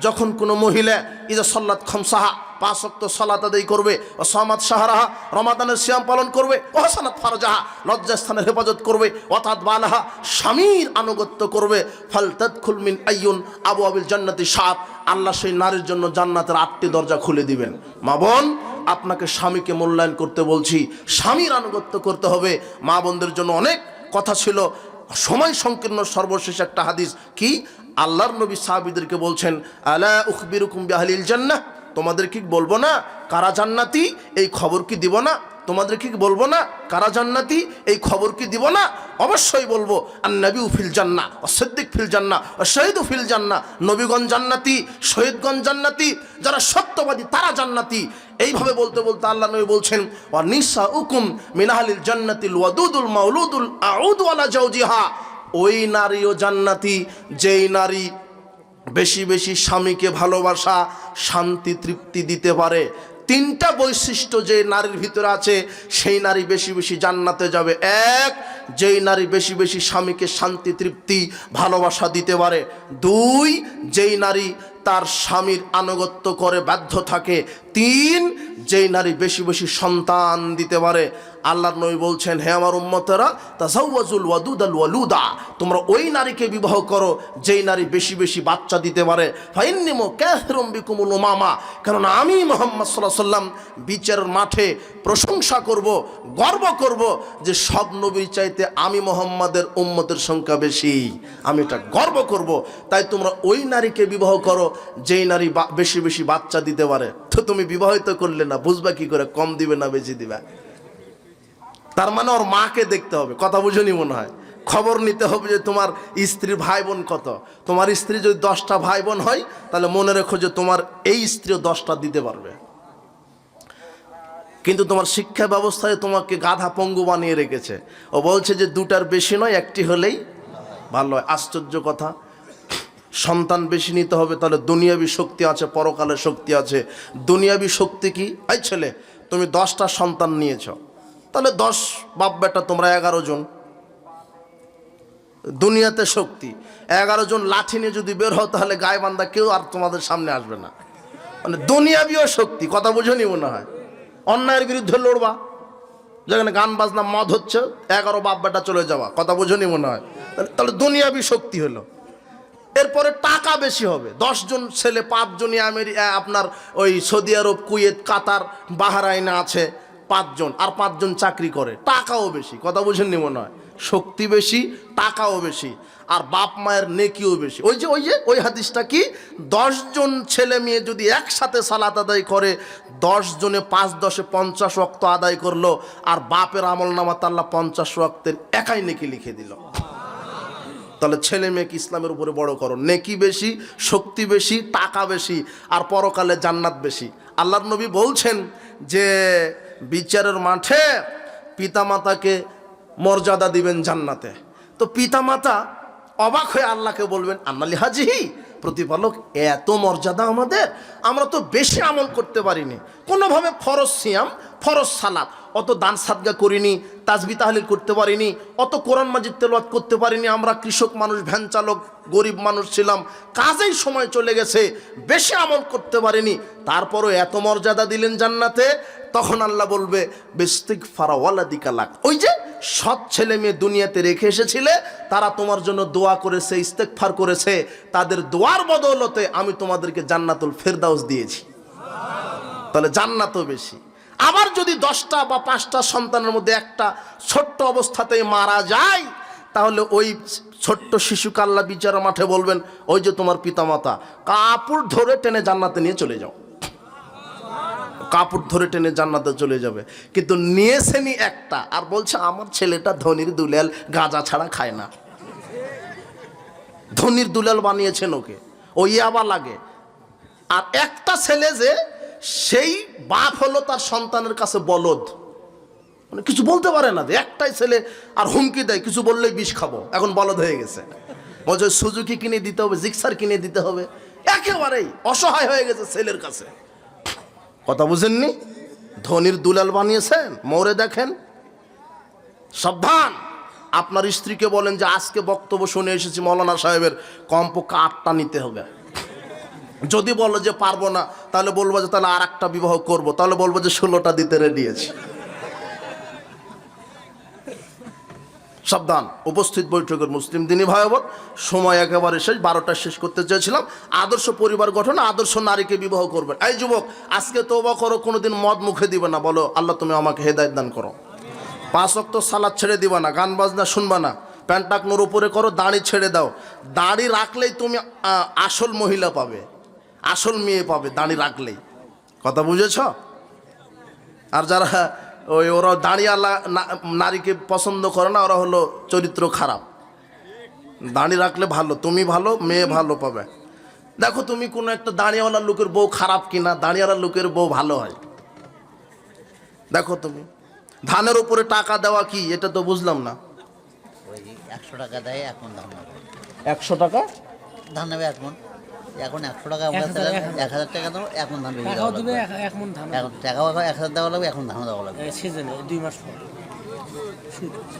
যখন কোনো মহিলা ইজা সাল্লাত খামসাহা, 5 ওয়াক্ত সালাত আদায় করবে, ও সামাত শাহরাহা, রমাদানের সিয়াম পালন করবে, ও হাসানাত ফারজাহা, লজ্জাস্থানের হেফাজত করবে, অতাত বালাহা, স্বামীর আনুগত্য করবে, ফালতাদখুল মিন আইয়ুন আবওয়াবিল জান্নাতি সাত, আল্লাহ সেই নারীর জন্য জান্নাতের 8টি দরজা খুলে দিবেন। মা বোন, আপনাকে স্বামীকে মূল্যায়ন করতে বলছি, স্বামীর আনুগত্য করতে হবে। মা বোনদের জন্য অনেক কথা ছিল, সময় সংকীর্ণ, সর্বশেষ একটা হাদিস কি, আল্লাহর নবী সাহাবীদেরকে বলছেন, আলা উখবিরুকুম বিআহলিল জান্নাহ, তোমাদের কি বলবো না কারা জান্নাতি, এই খবর কি দিব না? তোমাদের কি বলবো না কারা জান্নাতি, এই খবর কি দিব না? অবশ্যই বলবো। আর নবী ফিল জান্নাহ ও সিদ্দিক ফিল জান্নাহ ও শহীদ ফিল জান্নাহ, নবীগণ জান্নাতি, শহীদগণ জান্নাতি, যারা সত্যবাদী তারা জান্নাতি। এইভাবে বলতে বলতে আল্লাহ নবী বলছেন, ওয়া নিসাউকুম মিন আহলিল জান্নাতিল ওয়াদুদুল মাউলুদুল আউদু আলা জাওজিহা, ওই নারীও জান্নাতি যেই নারী বেশি বেশি স্বামীকে ভালোবাসা, শান্তি, তৃপ্তি দিতে পারে। 3টা বৈশিষ্ট্য যে নারীর ভিতরে আছে সেই নারী বেশি বেশি জান্নাতে যাবে। 1, যেই নারী বেশি বেশি স্বামীকে শান্তি, তৃপ্তি, ভালোবাসা দিতে পারে। 2, যেই নারী তার স্বামীর আনুগত্য করে বাধ্য থাকে। 3, যেই নারী বেশি বেশি সন্তান দিতে পারে। আল্লাহর নবী বলছেন, হে আমার উম্মতেরা, তাজাওয়াজুল ওয়াদুদাল ওয়ালুদা, তোমরা ওই নারীকে বিবাহ করো যেই নারী বেশি বেশি বাচ্চা দিতে পারে। ফাইন্নী মুকাথিরুম বিকুমুল উমামা, কারণ আমি মুহাম্মদ সাল্লাল্লাহু আলাইহি ওয়াসাল্লাম বিচারের মাঠে প্রশংসা করব, গর্ব করব যে সব নবীর চাইতে আমি মুহাম্মাদের উম্মতের সংখ্যা বেশি, আমি এটা গর্ব করব। তাই তোমরা ওই নারীকে বিবাহ করো যেই নারী বেশি বেশি বাচ্চা দিতে পারে। তো তুমি বিবাহিত করলে না, বুঝবা কি করে কম দিবে না বেশি দিবা? তার মানে ওর মাকে দেখতে হবে। কথা বুঝুনি মনে হয়? খবর নিতে হবে যে তোমার স্ত্রীর ভাই বোন কত। তোমার স্ত্রী যদি 10টা ভাই বোন হয় তাহলে মনে রেখো যে তোমার এই স্ত্রীও 10টা দিতে পারবে। কিন্তু তোমার শিক্ষা ব্যবস্থায় তোমাকে গাধা পঙ্গু বানিয়ে রেখেছে। ও বলছে যে 2টার বেশি নয়, 1টি হলেই ভালো হয়। আশ্চর্য কথা। সন্তান বেশি নিতে হবে, তাহলে দুনিয়াবি শক্তি আছে, পরকালের শক্তি আছে। দুনিয়াবি শক্তি কি? এই ছেলে, তুমি 10টা সন্তান নিয়েছ, তাহলে 10 বাপ বেটা তোমরা 11 জন। দুনিয়াতে শক্তি 11 জন লাঠি নিয়ে যদি বের হও তাহলে গায়ে বান্ধা কেউ আর তোমাদের সামনে আসবে না। মানে দুনিয়াবিও শক্তি, কথা বুঝেনি মনে হয়। অন্যায়ের বিরুদ্ধে লড়বা, যেখানে গান বাজনা মদ হচ্ছে 11 বাপ বেটা চলে যাওয়া, কথা বুঝেনি মনে হয়। তাহলে দুনিয়াবি শক্তি হলো। এরপরে টাকা বেশি হবে, 10 জন ছেলে, 5 জনই আপনার ওই সৌদি আরব, কুয়েত, কাতার, বাহরাইনে আছে 5 জন, আর 5 জন চাকরি করে, টাকাও বেশি, কথা বুঝেননি মনে হয়। শক্তি বেশি, টাকাও বেশি, আর বাপ মায়ের নেকিও বেশি। ওই হাদিসটা কি, 10 জন ছেলে মেয়ে যদি একসাথে সালাত আদায় করে, 10 জনে 5 10 50 ওয়াক্ত আদায় করলো, আর বাপের আমল নামাতে আল্লাহ 50 ওয়াক্তের একাই নেকি লিখে দিল। তাহলে ছেলে মেয়েকে ইসলামের উপরে বড় করো। নেকি বেশি, শক্তি বেশি, টাকা বেশি, আর পরকালে জান্নাত বেশি। আল্লাহর নবী বলছেন যে বিচারের মাঠে পিতামাতাকে মর্যাদা দিবেন জান্নাতে। তো পিতামাতা অবাক হয়ে আল্লাহকে বলবেন, আন্নালি হাজিহি, প্রতিপালক এত মর্যাদা আমাদের, আমরা তো বেশি আমল করতে পারিনি, কোনোভাবে ফরজ সিয়াম, ফরজ সালাত, অত দান সাদগা করিনি, তাসবিহ তাহলিল করতে পারিনি, অত কোরআন মাজিদ তেলাওয়াত করতে পারিনি, আমরা কৃষক মানুষ, ভ্যান চালক, গরিব মানুষ ছিলাম, কাজেই সময় চলে গেছে, বেশি আমল করতে পারিনি, তারপরও এত মর্যাদা দিলেন জান্নাতে। তখন আল্লাহ বলবে বিস্তিগফার ওয়ালাদিকা লাক, ওই যে সৎ ছেলে মেয়ে দুনিয়াতে রেখে এসেছিলে, তারা তোমার জন্য দোয়া করেছে, ইস্তেগফার করেছে, তাদের দোয়ার বদৌলতে আমি তোমাদেরকে জান্নাতুল ফেরদাউস দিয়েছি। তাহলে জান্নাতও বেশি। আবার যদি 10টা বা 5টা সন্তানের মধ্যে একটা ছোট্ট অবস্থাতেই মারা যায়, তাহলে ওই ছোট্ট শিশুকে আল্লাহ বিচারের মাঠে বলবেন, ওই যে তোমার পিতামাতা, কাপড় ধরে টেনে জান্নাতে নিয়ে চলে যাও। কাপড় ধরে টেনে জান্নাতে চলে যাবে। কিন্তু নিয়েছেনি একটা, আর বলছে আমার ছেলেটা ধনির দুলাল, গাঁজা ছাড়া খায় না। ধনির দুলাল বানিয়েছেন ওকে, ওই আবার লাগে। আর একটা ছেলে যে, সেই বাপ হলো তার সন্তানের কাছে বলদ, মানে কিছু বলতে পারে না। একটাই ছেলে, আর হুমকি দেয়, কিছু বললেই বিষ খাবো, এখন বলদ হয়ে গেছে। বলছে সুজুকি কিনে দিতে হবে, জিক্সার কিনে দিতে হবে, একেবারেই অসহায় হয়ে গেছে ছেলের কাছে। কথা বুঝেননি? ধনির দুলাল বানিয়েছেন, মোরে দেখেন। সাবধান। আপনার স্ত্রীকে বলেন যে আজকে বক্তব্য শুনে এসেছি মৌলানা সাহেবের, কমপক্ষে 8টা নিতে হবে। যদি বলো যে পারবো না, তাহলে বলবো যে তাহলে আর একটা বিবাহ করবো, তাহলে বলবো যে 16টা দিতে রেডি আছি। সাবধান। উপস্থিত বৈঠকের মুসলিম দিনী ভাই বোন, সময় একেবারে শেষ, 12টা শেষ করতে চেয়েছিলাম। আদর্শ পরিবার গঠন, আদর্শ নারীকে বিবাহ করবেন। এই যুবক, আজকে তওবা করো, কোনোদিন মদ মুখে দিবে না, বলো আল্লাহ তুমি আমাকে হেদায়েত দান করো। 5 ওয়াক্ত সালাত ছেড়ে দিবা না, গান বাজনা শুনবা না, প্যান্ট টাকনোর উপরে করো, দাড়ি ছেড়ে দাও। দাড়ি রাখলেই তুমি আসল মহিলা পাবে, আসল মেয়ে পাবে দাড়ি রাখলেই। কথা বুঝেছ? আর যারা ওরা দাঁড়িয়ালা নারীকে পছন্দ করে না, ওরা হলো চরিত্র খারাপ। দাঁড়ি রাখলে ভালো, তুমি ভালো, মেয়ে ভালো পাবে। দেখো তুমি কোনো একটা দাঁড়িয়াওয়ালা লোকের বউ খারাপ কিনা, দাঁড়িয়াওয়ালা লোকের বউ ভালো হয়। দেখো তুমি, ধানের উপরে টাকা দেওয়া কি, এটা তো বুঝলাম না। 100 টাকা দেয়, এখন ধান নেবে। 100 টাকা ধান নেবে এখন 100 টাকা, 1000 টাকা দাও, এখন ধান বেশি দেওয়া লাগবে। এখন টাকাও 1000 দেওয়া লাগবে, এখন ধান দেওয়া লাগবে। সিজনে 2 মাস পর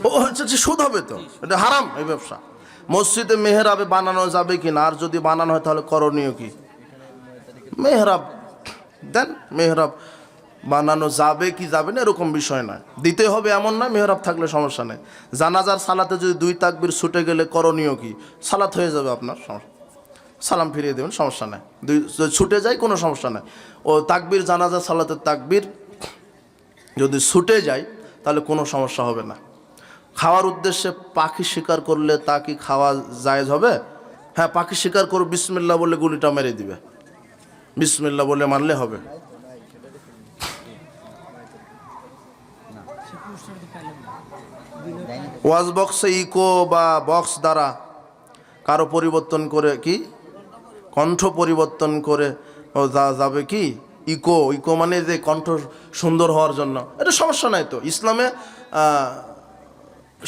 ও হচ্ছে সুদ হবে, তো এটা হারাম এই ব্যবসা। মসজিদে মেহরাবে বানানো যাবে কিনা, আর যদি বানানো হয় তাহলে করণীয় কি? মেহরাব দেন, মেহরাব বানানো যাবে কি যাবে না এরকম বিষয় নয়, দিতে হবে এমন না, মেহরাব থাকলে সমস্যা নেই। জানাজার সালাতে যদি 2 তাকবীর ছুটে গেলে করণীয় কি? সালাত হয়ে যাবে আপনার, সালাম ফিরিয়ে দেবেন, সমস্যা নেই। 2 ছুটে যায় কোনো সমস্যা নেই। ও তাকবীর, জানাজা সালাতের তাকবীর যদি ছুটে যায় তাহলে কোনো সমস্যা হবে না। খাওয়ার উদ্দেশ্যে পাখি শিকার করলে তা কি খাওয়া জায়েজ হবে? হ্যাঁ, পাখি শিকার করে বিসমিল্লাহ বলে গুলিটা মেরে দিবে, বিসমিল্লাহ বলে মারলে হবে। দেয় না। ওয়াজ বক্সে ইকো বা বক্স দ্বারা কারো পরিবর্তন করে কি কণ্ঠ পরিবর্তন করে যাবে কি ইকো ইকো মানে যে কণ্ঠ সুন্দর হওয়ার জন্য, এটা সমস্যা নাই তো। ইসলামে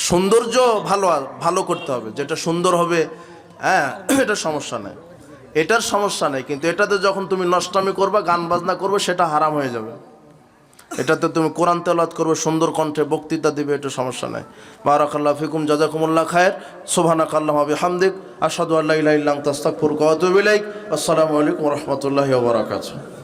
সৌন্দর্য ভালো ভালো করতে হবে, যেটা সুন্দর হবে, হ্যাঁ, এটা সমস্যা নেই, এটার সমস্যা নেই। কিন্তু এটাতে যখন তুমি নষ্টামি করবে, গান বাজনা করবে, সেটা হারাম হয়ে যাবে। এটাতে তুমি কোরআন তেলাওয়াত করবে, সুন্দর কণ্ঠে বক্তৃতা দিবে, এটা সমস্যা নাই। বারাকাল্লাহু ফিকুম, জাযাকুমুল্লাহ খায়ের, সুবহানাকাল্লাহুম্মা ওয়া বিহামদিক, আশহাদু আল্লা ইলাহা ইল্লা আনতা আস্তাগফিরুকা ওয়া আতুবু ইলাইক। আসসালামু আলাইকুম ওয়া রাহমাতুল্লাহি ওয়া বারাকাতুহু।